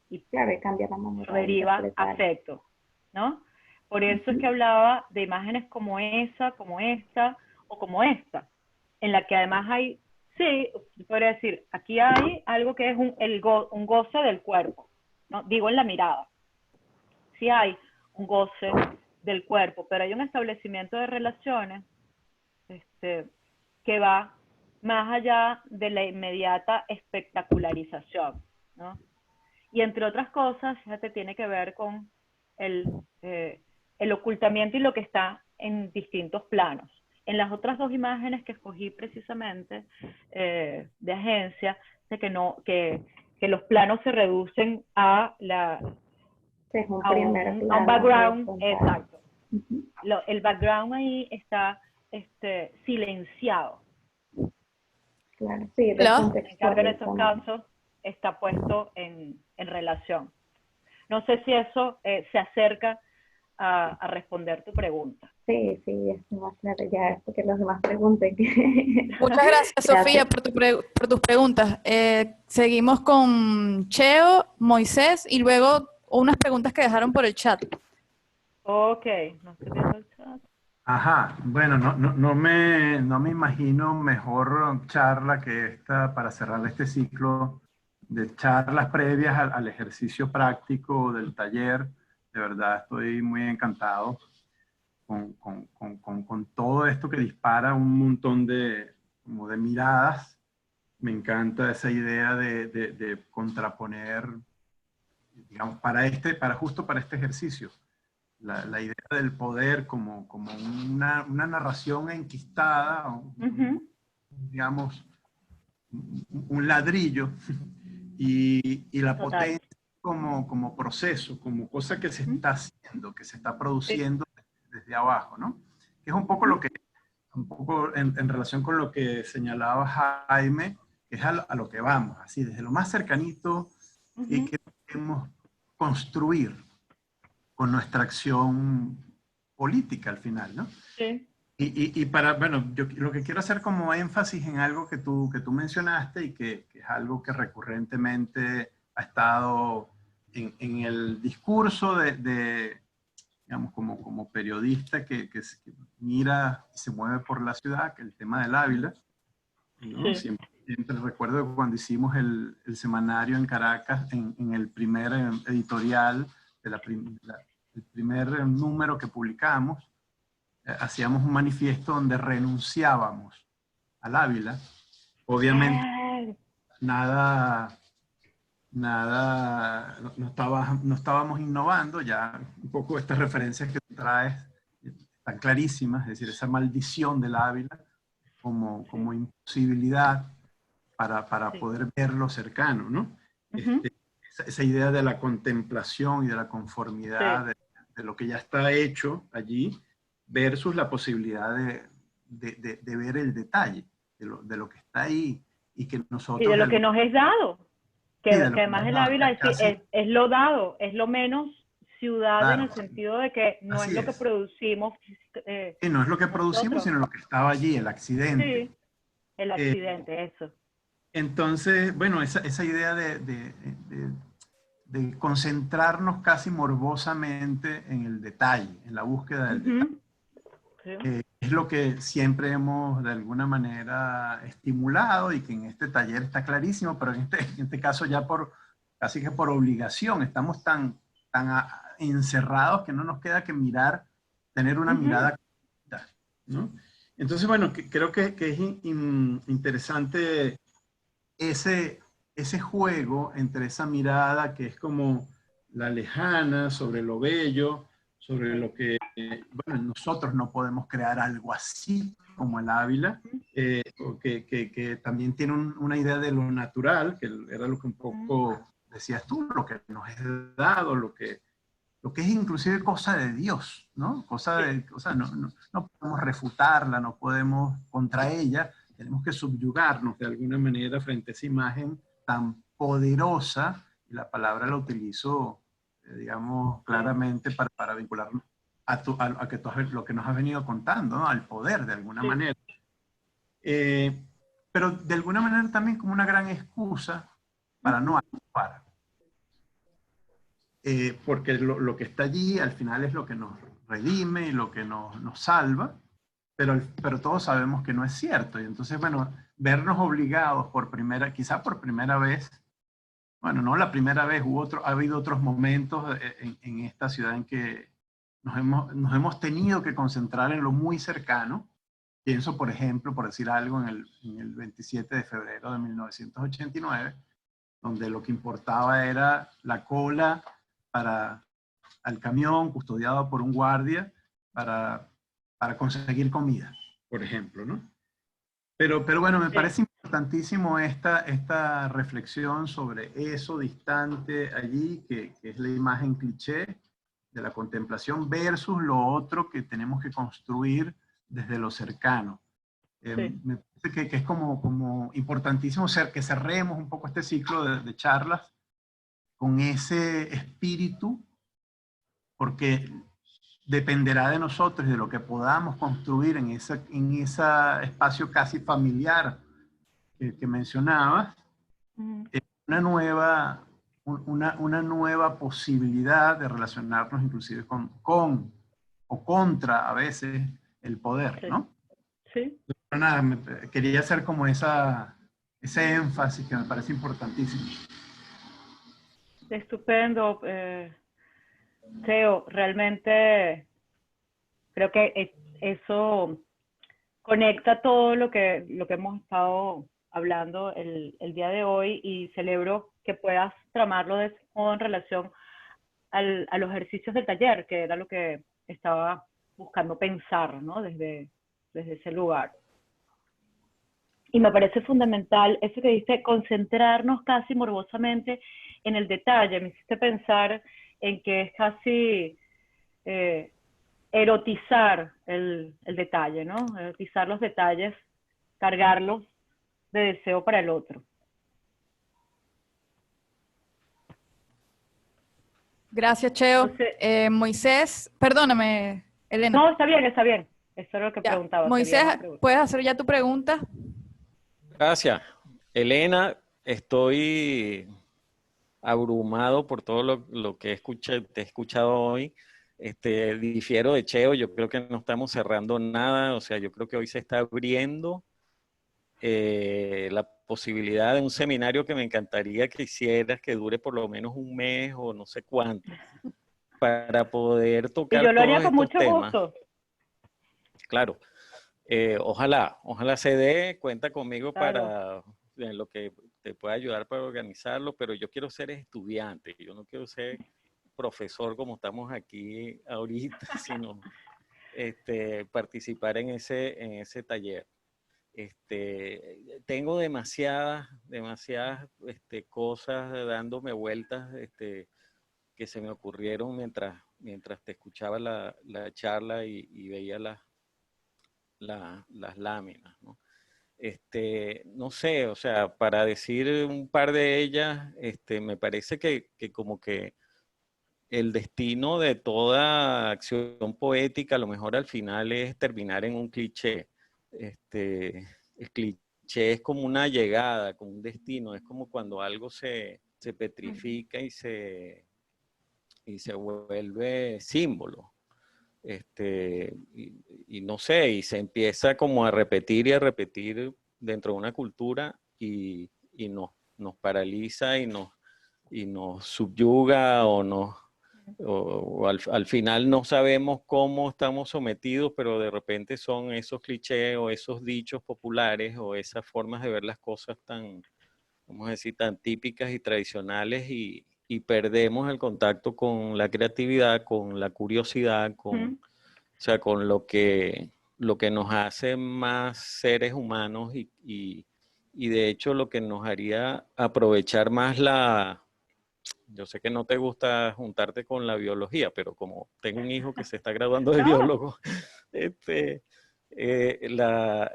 Y claro, y cambia la manera deriva afecto, ¿no? Por eso es que hablaba de imágenes como esa, como esta o como esta, en la que además hay, sí, podría decir, aquí hay algo que es un goce del cuerpo, ¿no? Digo en la mirada. Sí hay un goce del cuerpo, pero hay un establecimiento de relaciones que va más allá de la inmediata espectacularización, ¿no? Y entre otras cosas, fíjate, tiene que ver con el ocultamiento y lo que está en distintos planos. En las otras dos imágenes que escogí precisamente de agencia, de que los planos se reducen a un background, exacto. El background ahí está silenciado. Claro, sí, en cambio, en estos casos está puesto en relación. No sé si eso se acerca a responder tu pregunta. Sí, es más claro ya, porque los demás pregunten. Muchas gracias, Sofía, por tus preguntas. Seguimos con Cheo, Moisés y luego unas preguntas que dejaron por el chat. Ok, no estoy viendo el chat. Ajá, bueno, no me imagino mejor charla que esta para cerrar este ciclo de charlas previas al ejercicio práctico del taller. De verdad estoy muy encantado con todo esto que dispara un montón como de miradas. Me encanta esa idea de contraponer, digamos, justo para este ejercicio. La idea del poder como una narración enquistada, digamos, un ladrillo, y la Total. potencia como proceso, como cosa que se está haciendo, que se está produciendo desde abajo, ¿no? Que es un poco un poco en relación con lo que señalaba Jaime, que es a lo que vamos, así, desde lo más cercanito que queremos construir con nuestra acción política al final, ¿no? Sí. Bueno, yo lo que quiero hacer como énfasis en algo que tú mencionaste y que es algo que recurrentemente ha estado en el discurso digamos, como periodista que mira y se mueve por la ciudad, que es el tema del Ávila, ¿no? Sí. Siempre recuerdo cuando hicimos el semanario en Caracas, en el primer editorial, el primer número que publicamos, hacíamos un manifiesto donde renunciábamos al Ávila. Obviamente nada, no estábamos innovando, ya un poco estas referencias que tú traes están clarísimas, es decir, esa maldición del Ávila como imposibilidad para poder verlo cercano, ¿no? Esa idea de la contemplación y de la conformidad de lo que ya está hecho allí versus la posibilidad de ver el detalle de lo que está ahí y que nosotros... Y de lo que nos es dado, que sí, de lo que además nos el da, Ávila casi, es lo dado, es lo menos ciudad en claro, el sentido de que no es así lo que es. producimos Y no es lo que producimos, nosotros. sino lo que estaba allí, el accidente. Sí, el Eh, accidente, eso. entonces, bueno, esa idea de concentrarnos casi morbosamente en el detalle, en la búsqueda del detalle. Sí. Es lo que siempre hemos de alguna manera estimulado y que en este taller está clarísimo, pero en este caso ya casi que por obligación, estamos tan encerrados que no nos queda que tener una mirada, ¿no? Entonces, bueno, creo que es interesante ese juego entre esa mirada que es como la lejana, sobre lo bello, sobre lo que, bueno, nosotros no podemos crear algo así como el Ávila, que también tiene una idea de lo natural, que era lo que un poco decías tú, lo que nos es dado, lo que es inclusive cosa de Dios, ¿no? O sea, no podemos refutarla, no podemos contra ella, tenemos que subyugarnos de alguna manera frente a esa imagen tan poderosa, y la palabra la utilizo, digamos, claramente para vincularnos lo que nos has venido contando, ¿no? Al poder, de alguna manera. Pero de alguna manera también como una gran excusa para no actuar. Porque lo que está allí al final es lo que nos redime y lo que nos salva, pero todos sabemos que no es cierto. Y entonces, bueno, vernos obligados quizá por primera vez, bueno, no la primera vez, ha habido otros momentos en esta ciudad en que nos hemos tenido que concentrar en lo muy cercano. Pienso, por ejemplo, por decir algo, en el 27 de febrero de 1989, donde lo que importaba era la cola al camión custodiado por un guardia para conseguir comida, por ejemplo, ¿no? Pero bueno, me parece importantísimo esta reflexión sobre eso distante allí, que es la imagen cliché de la contemplación versus lo otro que tenemos que construir desde lo cercano. Me parece que es como importantísimo que cerremos un poco este ciclo de charlas con ese espíritu, porque dependerá de nosotros y de lo que podamos construir en ese espacio casi familiar que mencionabas, una nueva posibilidad de relacionarnos inclusive con o contra a veces el poder, Sí. ¿no? Sí. Pero nada, quería hacer como ese énfasis que me parece importantísimo. Estupendo. Teo, realmente creo que eso conecta todo lo que hemos estado hablando el día de hoy, y celebro que puedas tramarlo de ese modo en relación a los ejercicios del taller, que era lo que estaba buscando pensar, ¿no? Desde ese lugar. Y me parece fundamental eso que dice, concentrarnos casi morbosamente en el detalle. Me hiciste pensar en que es casi erotizar el detalle, ¿no? Erotizar los detalles, cargarlos de deseo para el otro. Gracias, Cheo. Entonces, Moisés, perdóname, Elena. no, está bien, está bien. Eso es lo que Ya. preguntaba. Moisés, Seguía la pregunta. ¿puedes hacer ya tu pregunta? Gracias. Elena, estoy abrumado por todo lo que te he escuchado hoy. Difiero de Cheo, yo creo que no estamos cerrando nada, o sea, yo creo que hoy se está abriendo la posibilidad de un seminario que me encantaría que hicieras, que dure por lo menos un mes o no sé cuánto, para poder Y tocar yo lo haría todos con estos mucho temas. gusto. Claro, ojalá se dé, cuenta conmigo Claro. para en lo que te pueda ayudar para organizarlo, pero yo quiero ser estudiante, yo no quiero ser profesor como estamos aquí ahorita, sino participar en ese taller. Tengo demasiadas cosas dándome vueltas que se me ocurrieron mientras te escuchaba la charla y veía las láminas, ¿no? No sé, o sea, para decir un par de ellas, me parece que como que el destino de toda acción poética a lo mejor al final es terminar en un cliché. El cliché es como una llegada, como un destino, es como cuando algo se petrifica y se vuelve símbolo. Y no sé, y se empieza como a repetir y a repetir dentro de una cultura y nos paraliza y nos subyuga o al final no sabemos cómo estamos sometidos, pero de repente son esos clichés o esos dichos populares o esas formas de ver las cosas tan, vamos a decir, tan típicas y tradicionales y perdemos el contacto con la creatividad, con la curiosidad, o sea, con lo que nos hace más seres humanos y de hecho lo que nos haría aprovechar más yo sé que no te gusta juntarte con la biología, pero como tengo un hijo que se está graduando de No, biólogo, este, la,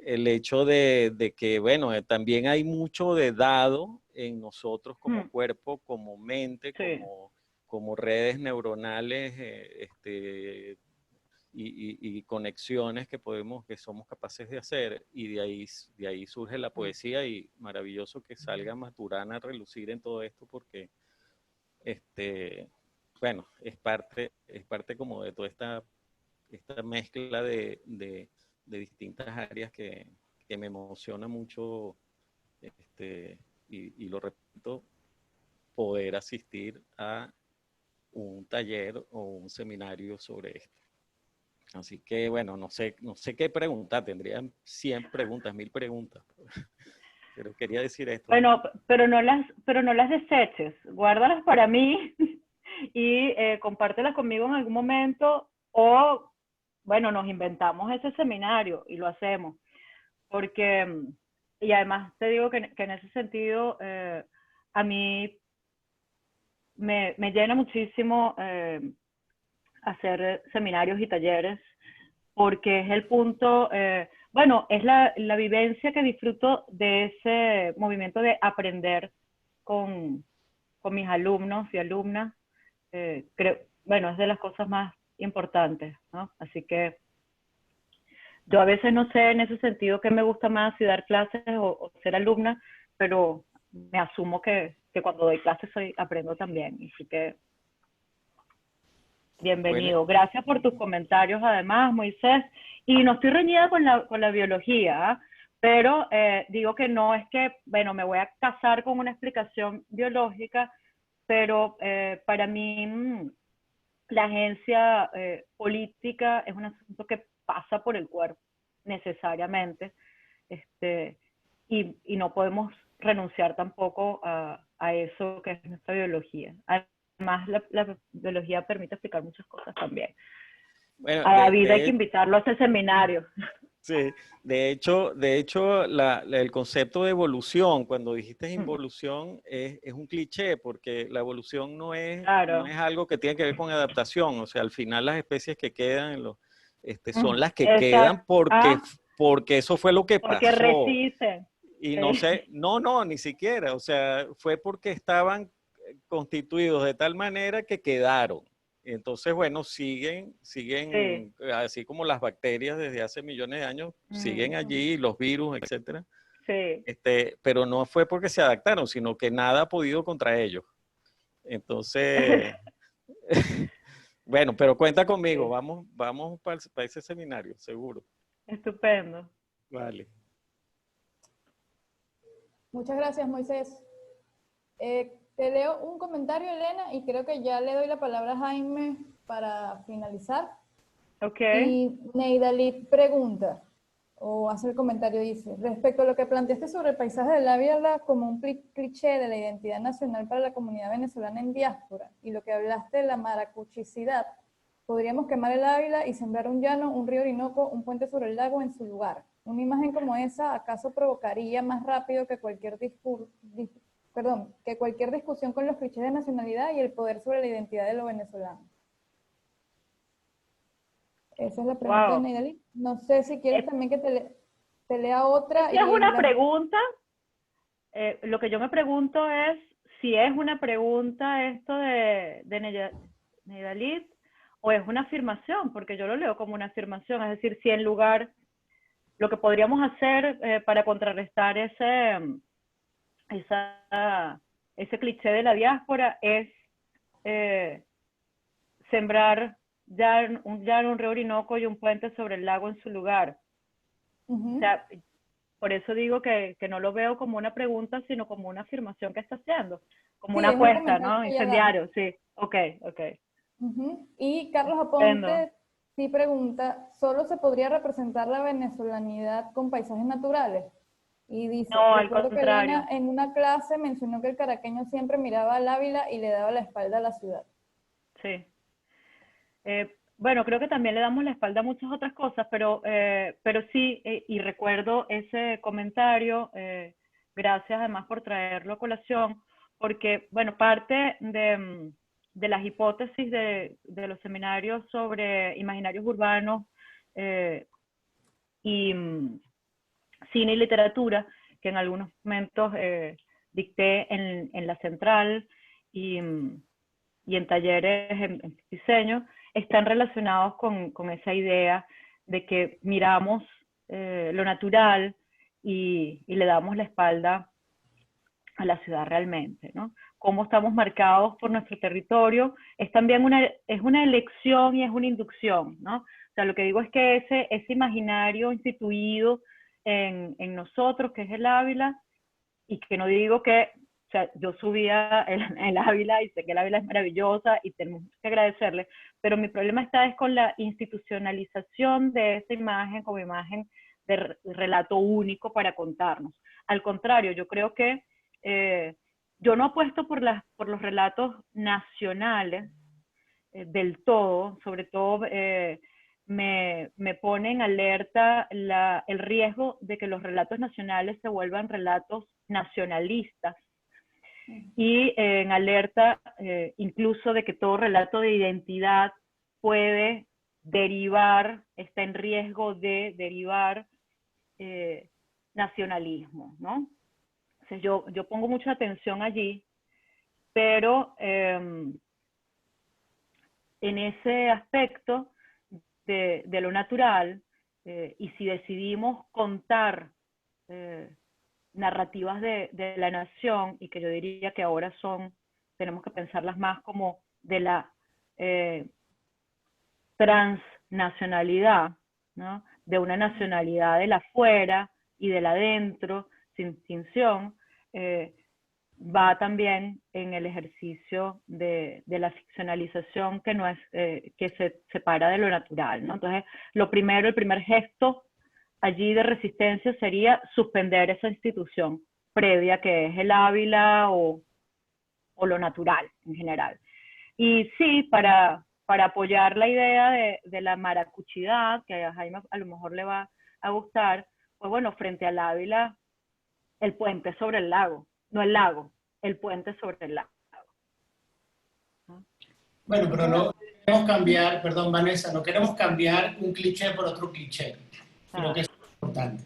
el hecho de que, bueno, también hay mucho de dado en nosotros como cuerpo, como mente, sí. como redes neuronales y conexiones que somos capaces de hacer, y de ahí surge la poesía, y maravilloso que salga Maturana a relucir en todo esto porque bueno, es parte como de toda esta mezcla de distintas áreas que me emociona mucho, y lo repito, poder asistir a un taller o un seminario sobre esto. Así que, bueno, no sé qué preguntar, tendrían 100 preguntas, 1000 preguntas, pero quería decir esto. Bueno, pero no las deseches, guárdalas para mí y compártelas conmigo en algún momento, o bueno, nos inventamos ese seminario y lo hacemos, porque, y además te digo que en ese sentido, a mí me llena muchísimo hacer seminarios y talleres, porque es el punto, bueno, es la vivencia que disfruto de ese movimiento de aprender con mis alumnos y alumnas. Creo, bueno, es de las cosas más importantes, ¿no? Así que yo a veces no sé en ese sentido qué me gusta más, si dar clases o ser alumna, pero me asumo que cuando doy clases aprendo también. Así que Bienvenido. Gracias por tus comentarios, además, Moisés. Y no estoy reñida con la biología, ¿ah? Pero digo que no es que, bueno, me voy a casar con una explicación biológica, pero para mí la agencia política es un asunto que pasa por el cuerpo, necesariamente, y no podemos renunciar tampoco a eso que es nuestra biología. Además, la biología permite explicar muchas cosas también. Bueno, A David hay que invitarlo a ese seminario. sí, de hecho, el concepto de evolución, cuando dijiste involución, es un cliché, porque la evolución no es algo que tiene que ver con adaptación. O sea, al final las especies que quedan son las que quedan porque eso fue lo que porque pasó. resisten. Y no sé, no, ni siquiera. O sea, fue porque estaban constituidos de tal manera que quedaron. Entonces, bueno, siguen, así como las bacterias desde hace millones de años, siguen allí, los virus, etcétera. Sí. Pero no fue porque se adaptaron, sino que nada ha podido contra ellos. Entonces, bueno, pero cuenta conmigo, vamos para ese seminario, seguro. Estupendo. Vale. Muchas gracias, Moisés. Te leo un comentario, Elena, y creo que ya le doy la palabra a Jaime para finalizar. Ok. Y Neidalit pregunta, o hace el comentario, dice, respecto a lo que planteaste sobre el paisaje del Ávila como un cliché de la identidad nacional para la comunidad venezolana en diáspora, y lo que hablaste de la maracuchicidad, podríamos quemar el Ávila y sembrar un llano, un río Orinoco, un puente sobre el lago en su lugar. Una imagen como esa, ¿acaso provocaría más rápido que cualquier discusión con los clichés de nacionalidad y el poder sobre la identidad de lo venezolano? Esa es la pregunta de Neidalit. No sé si quieres también que te lea otra. Es una pregunta. Lo que yo me pregunto es si es una pregunta esto de Neidalit o es una afirmación, porque yo lo leo como una afirmación. Es decir, si en lugar, lo que podríamos hacer para contrarrestar ese cliché de la diáspora es sembrar un río Orinoco y un puente sobre el lago en su lugar. O sea, por eso digo que no lo veo como una pregunta, sino como una afirmación que está haciendo, como una apuesta, ¿no? Incendiario, sí. Ok. Y Carlos Aponte sí pregunta, ¿solo se podría representar la venezolanidad con paisajes naturales? Y dice, no, al recuerdo contrario. que Elena en una clase mencionó que el caraqueño siempre miraba al Ávila y le daba la espalda a la ciudad. Sí. Bueno, creo que también le damos la espalda a muchas otras cosas, pero sí, y recuerdo ese comentario, gracias además por traerlo a colación, porque, bueno, parte de las hipótesis de los seminarios sobre imaginarios urbanos y cine y literatura, que en algunos momentos dicté en la central y en talleres en diseño, están relacionados con esa idea de que miramos lo natural y le damos la espalda a la ciudad realmente, ¿no? Cómo estamos marcados por nuestro territorio es también una elección y es una inducción, ¿no? O sea, lo que digo es que ese imaginario instituido en nosotros, que es el Ávila, y que no digo que, o sea, yo subía el Ávila y sé que el Ávila es maravillosa y tenemos que agradecerle, pero mi problema está es con la institucionalización de esa imagen como imagen de relato único para contarnos. Al contrario, yo creo que yo no apuesto por los relatos nacionales del todo, sobre todo me pone en alerta el riesgo de que los relatos nacionales se vuelvan relatos nacionalistas y en alerta incluso de que todo relato de identidad puede derivar, está en riesgo de derivar nacionalismo, ¿no? O sea, yo pongo mucha atención allí, pero en ese aspecto de lo natural, y si decidimos contar narrativas de la nación, y que yo diría que ahora tenemos que pensarlas más como de la transnacionalidad, ¿no? De una nacionalidad del afuera y del adentro, sin distinción, va también en el ejercicio de la ficcionalización que, no es, que se separa de lo natural, ¿no? Entonces, el primer gesto allí de resistencia sería suspender esa institución previa que es el Ávila o lo natural en general. Y sí, para apoyar la idea de la maracuchidad, que a Jaime a lo mejor le va a gustar, pues bueno, frente al Ávila, el puente sobre el lago, no el lago, el puente sobre el lago. Bueno, pero no queremos cambiar, perdón Vanessa, no queremos cambiar un cliché por otro cliché. Creo que eso es importante.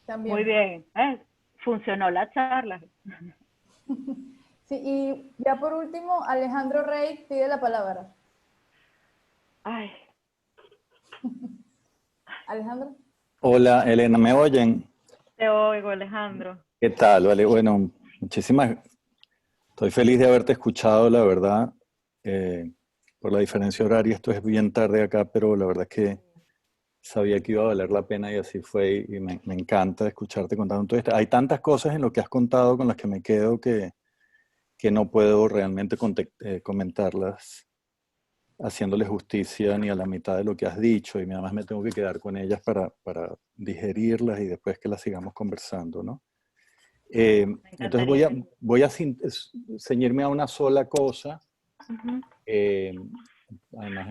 También. Muy bien, funcionó la charla. Sí, y ya por último, Alejandro Rey pide la palabra. Ay. Alejandro. Hola, Elena, ¿me oyen? Te oigo, Alejandro. ¿Qué tal? Vale, bueno, estoy feliz de haberte escuchado, la verdad. Por la diferencia horaria, esto es bien tarde acá, pero la verdad es que sabía que iba a valer la pena y así fue, y me encanta escucharte contando todo esto. Hay tantas cosas en lo que has contado con las que me quedo que no puedo realmente comentarlas haciéndole justicia ni a la mitad de lo que has dicho, y además me tengo que quedar con ellas para digerirlas y después que las sigamos conversando, ¿no? Entonces voy a ceñirme a una sola cosa, además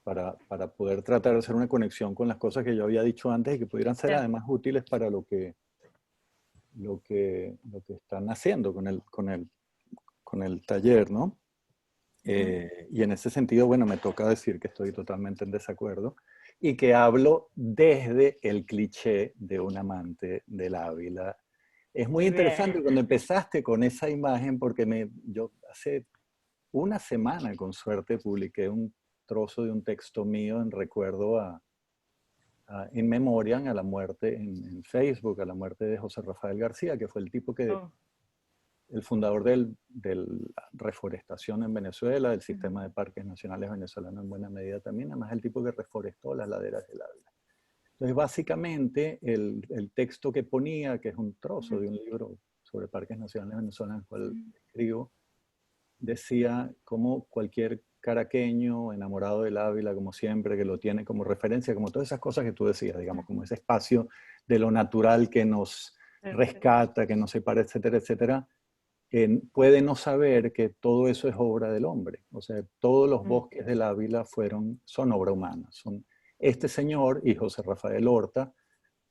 para poder tratar de hacer una conexión con las cosas que yo había dicho antes y que pudieran ser además útiles para lo que están haciendo con el taller, ¿no? Y en ese sentido, bueno, me toca decir que estoy totalmente en desacuerdo y que hablo desde el cliché de un amante del Ávila. Es muy interesante cuando empezaste con esa imagen, porque yo hace una semana, con suerte, publiqué un trozo de un texto mío en recuerdo in memoriam a la muerte en Facebook, a la muerte de José Rafael García, que fue el tipo que... el fundador de la reforestación en Venezuela, del sistema de parques nacionales venezolanos en buena medida también, además el tipo que reforestó las laderas del Ávila. Entonces, básicamente, el texto que ponía, que es un trozo de un libro sobre parques nacionales venezolanos, el cual escribo, decía como cualquier caraqueño enamorado del Ávila, como siempre, que lo tiene como referencia, como todas esas cosas que tú decías, digamos, como ese espacio de lo natural que nos rescata, que nos separa, etcétera, etcétera, puede no saber que todo eso es obra del hombre. O sea, todos los bosques del Ávila son obra humana. Son este señor y José Rafael Horta,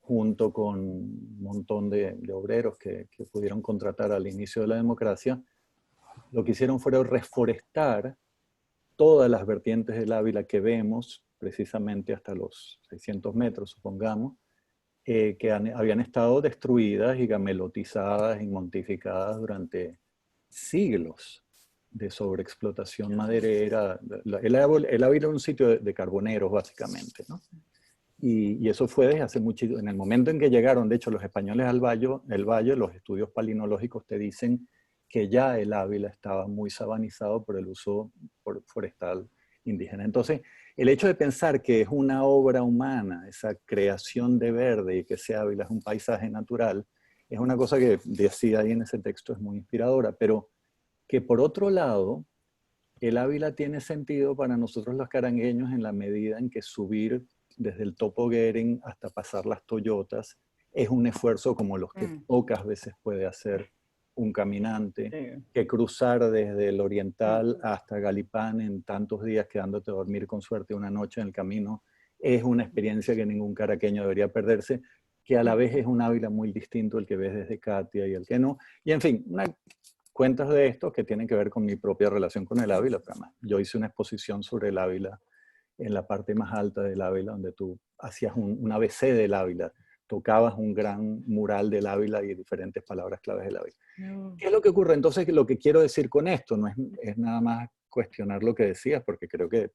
junto con un montón de obreros que pudieron contratar al inicio de la democracia, lo que hicieron fue reforestar todas las vertientes del Ávila que vemos, precisamente hasta los 600 metros, supongamos, que habían estado destruidas y gamelotizadas y montificadas durante siglos de sobreexplotación maderera. El Ávila era un sitio de carboneros, básicamente, ¿no? Y eso fue desde hace mucho. En el momento en que llegaron, de hecho, los españoles al valle, los estudios palinológicos te dicen que ya el Ávila estaba muy sabanizado por el uso forestal indígena. Entonces, el hecho de pensar que es una obra humana, esa creación de verde, y que ese Ávila es un paisaje natural, es una cosa que decía ahí en ese texto, es muy inspiradora, pero que por otro lado, el Ávila tiene sentido para nosotros los carangueños en la medida en que subir desde el Topo Gueren hasta pasar las Toyotas es un esfuerzo como los que pocas veces puede hacer un caminante, que cruzar desde el oriental hasta Galipán en tantos días, quedándote a dormir con suerte una noche en el camino, es una experiencia que ningún caraqueño debería perderse, que a la vez es un Ávila muy distinto el que ves desde Katia y el que no. Y en fin, cuentas de estos que tienen que ver con mi propia relación con el Ávila. Yo hice una exposición sobre el Ávila en la parte más alta del Ávila, donde tú hacías un ABC del Ávila, tocabas un gran mural del Ávila y diferentes palabras claves del Ávila. ¿Qué es lo que ocurre? Entonces, lo que quiero decir con esto no es nada más cuestionar lo que decías, porque creo que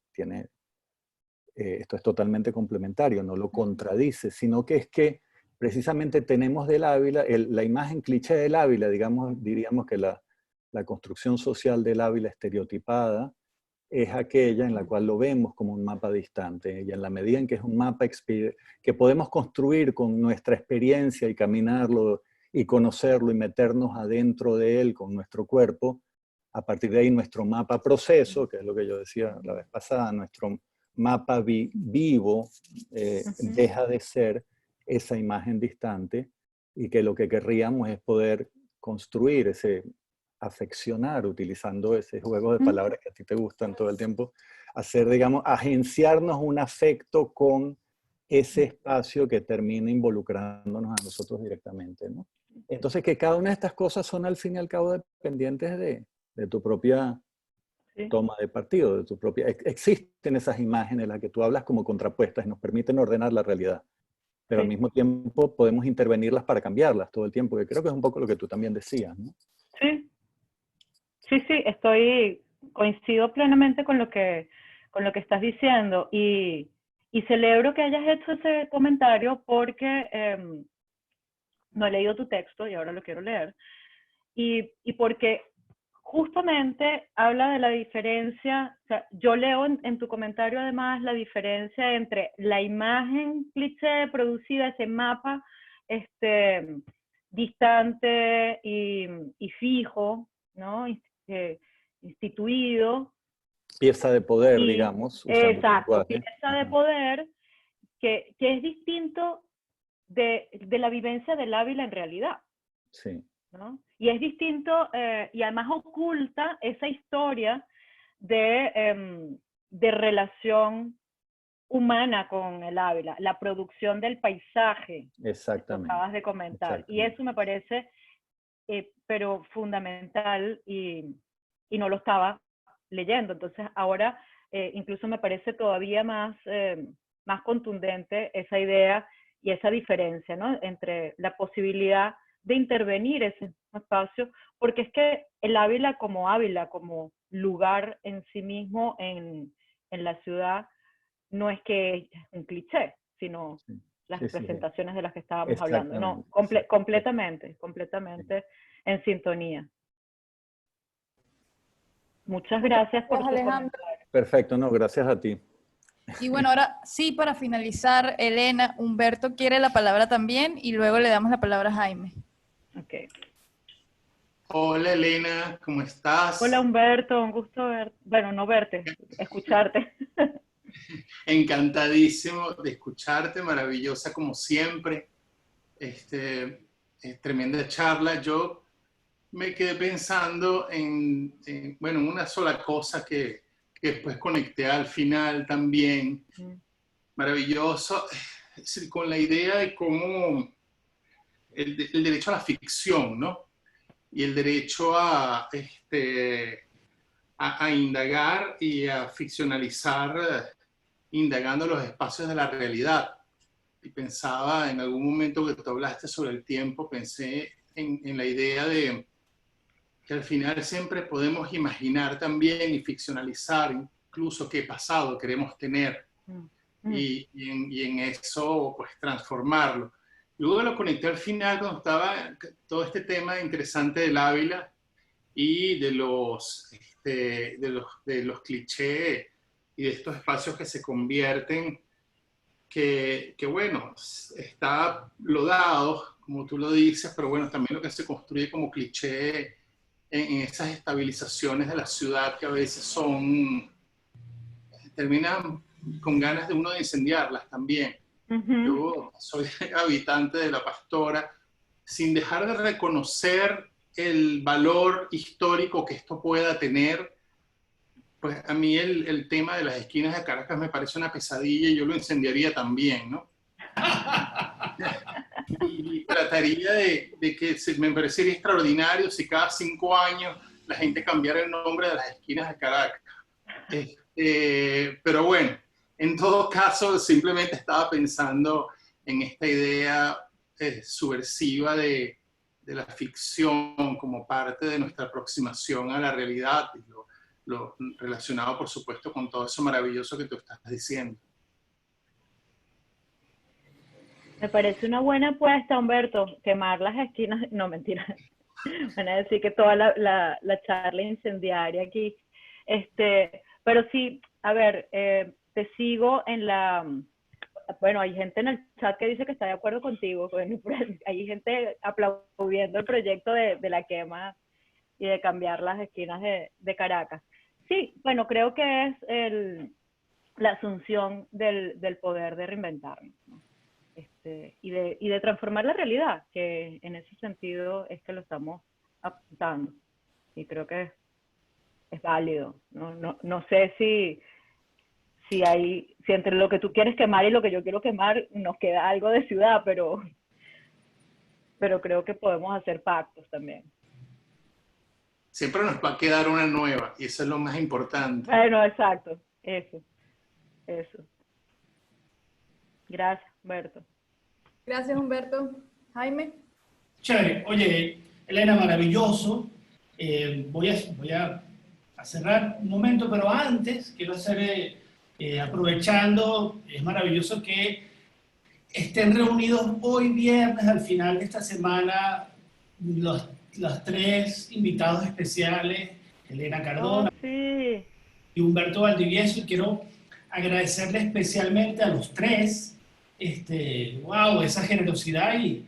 esto es totalmente complementario, no lo contradice, sino que es que precisamente tenemos del Ávila, la imagen cliché del Ávila, diríamos que la construcción social del Ávila estereotipada, es aquella en la cual lo vemos como un mapa distante, y en la medida en que es un mapa que podemos construir con nuestra experiencia y caminarlo y conocerlo y meternos adentro de él con nuestro cuerpo, a partir de ahí nuestro mapa proceso, que es lo que yo decía la vez pasada, nuestro mapa vivo deja de ser esa imagen distante, y que lo que querríamos es poder construir afeccionar, utilizando ese juego de palabras que a ti te gustan todo el tiempo, hacer, digamos, agenciarnos un afecto con ese espacio que termina involucrándonos a nosotros directamente, ¿no? Entonces, que cada una de estas cosas son al fin y al cabo dependientes de tu propia toma de partido, de tu propia... Existen esas imágenes en las que tú hablas como contrapuestas y nos permiten ordenar la realidad, pero al mismo tiempo podemos intervenirlas para cambiarlas todo el tiempo, que creo que es un poco lo que tú también decías, ¿no? Sí, coincido plenamente con lo que estás diciendo, y celebro que hayas hecho ese comentario porque no he leído tu texto y ahora lo quiero leer, y porque justamente habla de la diferencia. O sea, yo leo en tu comentario además la diferencia entre la imagen cliché producida, ese mapa distante y fijo, ¿no? Instituido. Pieza de poder, digamos. Exacto, pieza de poder que es distinto de la vivencia del Ávila en realidad. Sí. ¿No? Y es distinto, y además oculta esa historia de relación humana con el Ávila, la producción del paisaje. Exactamente. Que acabas de comentar. Y eso me parece, pero fundamental, y no lo estaba leyendo. Entonces ahora incluso me parece todavía más contundente esa idea y esa diferencia, ¿no? Entre la posibilidad de intervenir ese espacio, porque es que el Ávila como lugar en sí mismo en la ciudad, no es que es un cliché, sino las presentaciones de las que estábamos hablando. No, completamente en sintonía. Muchas gracias por tu Alejandro. comentario. Perfecto, no, gracias a ti. Y bueno, ahora sí, para finalizar, Elena, Humberto quiere la palabra también y luego le damos la palabra a Jaime. Okay. Hola Elena, ¿cómo estás? Hola Humberto, un gusto verte. Bueno, no verte, escucharte. Encantadísimo de escucharte, maravillosa como siempre. Tremenda charla. Yo me quedé pensando en una sola cosa que después conecté al final también. Maravilloso, con la idea de cómo el derecho a la ficción, ¿no? Y el derecho a indagar y a ficcionalizar, indagando los espacios de la realidad. Y pensaba, en algún momento que tú hablaste sobre el tiempo, pensé en la idea de que al final siempre podemos imaginar también y ficcionalizar incluso qué pasado queremos tener, y en eso pues transformarlo. Luego lo conecté al final cuando estaba todo este tema interesante del Ávila y de los clichés y de estos espacios que se convierten, que bueno, está lodado, como tú lo dices, pero bueno, también lo que se construye como cliché en esas estabilizaciones de la ciudad que a veces terminan con ganas de uno de incendiarlas también. Yo soy habitante de La Pastora, sin dejar de reconocer el valor histórico que esto pueda tener. Pues a mí el tema de las esquinas de Caracas me parece una pesadilla y yo lo incendiaría también, ¿no? Y trataría de que me parecería extraordinario si cada 5 años la gente cambiara el nombre de las esquinas de Caracas. Pero bueno, en todo caso, simplemente estaba pensando en esta idea subversiva de la ficción como parte de nuestra aproximación a la realidad, y lo relacionado, por supuesto, con todo eso maravilloso que tú estás diciendo. Me parece una buena apuesta, Humberto, quemar las esquinas. No, mentira. Van a decir que toda la charla incendiaria aquí. Pero sí, a ver, te sigo en la... Bueno, hay gente en el chat que dice que está de acuerdo contigo. Bueno, hay gente aplaudiendo el proyecto de la quema y de cambiar las esquinas de Caracas. Sí, bueno, creo que es la asunción del poder de reinventarnos, ¿no? Y de transformar la realidad, que en ese sentido es que lo estamos apuntando. Y creo que es válido. No sé si entre lo que tú quieres quemar y lo que yo quiero quemar nos queda algo de ciudad, pero creo que podemos hacer pactos también. Siempre nos va a quedar una nueva, y eso es lo más importante. Bueno, exacto, eso. Gracias, Humberto. Gracias, Humberto. Jaime. Chévere. Oye, Elena, maravilloso. Voy a cerrar un momento, pero antes quiero hacer, aprovechando, es maravilloso que estén reunidos hoy viernes, al final de esta semana, los 3 invitados especiales, Elena Cardona sí. y Humberto Valdivieso, y quiero agradecerle especialmente a los 3, wow, esa generosidad y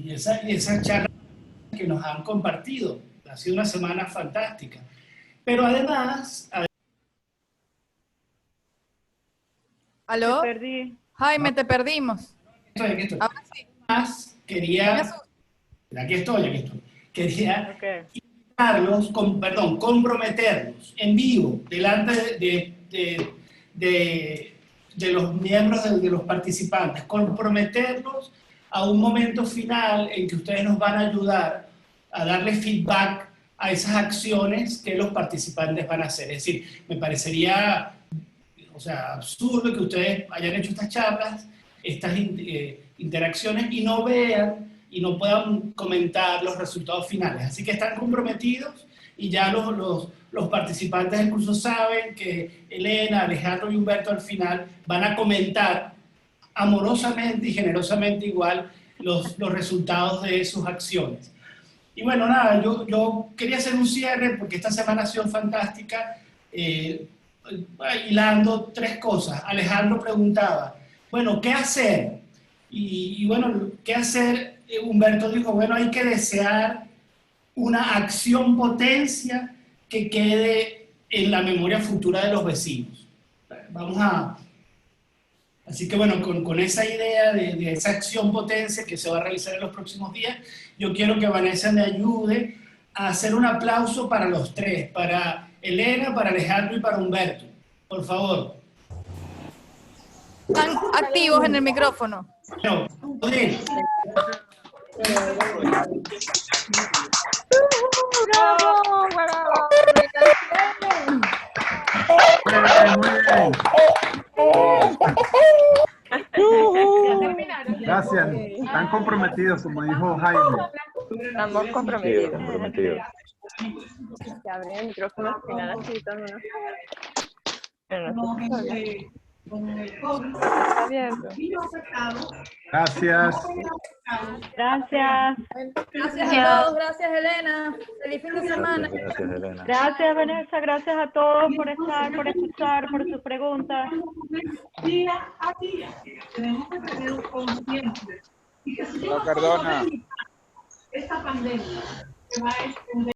esa charla que nos han compartido. Ha sido una semana fantástica. Pero además... ¿Aló? Te perdí. Jaime, te perdimos. Aquí estoy. Ahora sí. Además, quería... Aquí estoy. Quería invitarlos, comprometerlos en vivo, delante de los miembros, de los participantes, comprometerlos a un momento final en que ustedes nos van a ayudar a darle feedback a esas acciones que los participantes van a hacer. Es decir, me parecería, absurdo que ustedes hayan hecho estas charlas, estas interacciones y no vean y no puedan comentar los resultados finales. Así que están comprometidos y ya los participantes del curso saben que Elena, Alejandro y Humberto al final van a comentar amorosamente y generosamente igual los resultados de sus acciones. Y bueno, nada, yo quería hacer un cierre porque esta semana ha sido fantástica, hilando 3 cosas. Alejandro preguntaba, bueno, ¿qué hacer? Y bueno, ¿qué hacer? Humberto dijo, bueno, hay que desear una acción potencia que quede en la memoria futura de los vecinos. Así que bueno, con esa idea de esa acción potencia que se va a realizar en los próximos días, yo quiero que Vanessa me ayude a hacer un aplauso para los 3, para Elena, para Alejandro y para Humberto. Por favor. Están activos en el micrófono. No, joder. ¡Bravo! ¡Bravo! Muy bien. Gracias. Están comprometidos, como dijo Jaime. Estamos comprometidos. Comprometidos. Se abre el micrófono al final así también. Pero no está bien. Está abierto. Gracias. Gracias. Gracias a todos. Gracias, Elena. Feliz fin de semana. Gracias, Elena. Gracias, Vanessa. Gracias a todos por estar, por escuchar, por sus preguntas. Día a día tenemos que tener un consciente y que si Cardona. esta pandemia se va a extender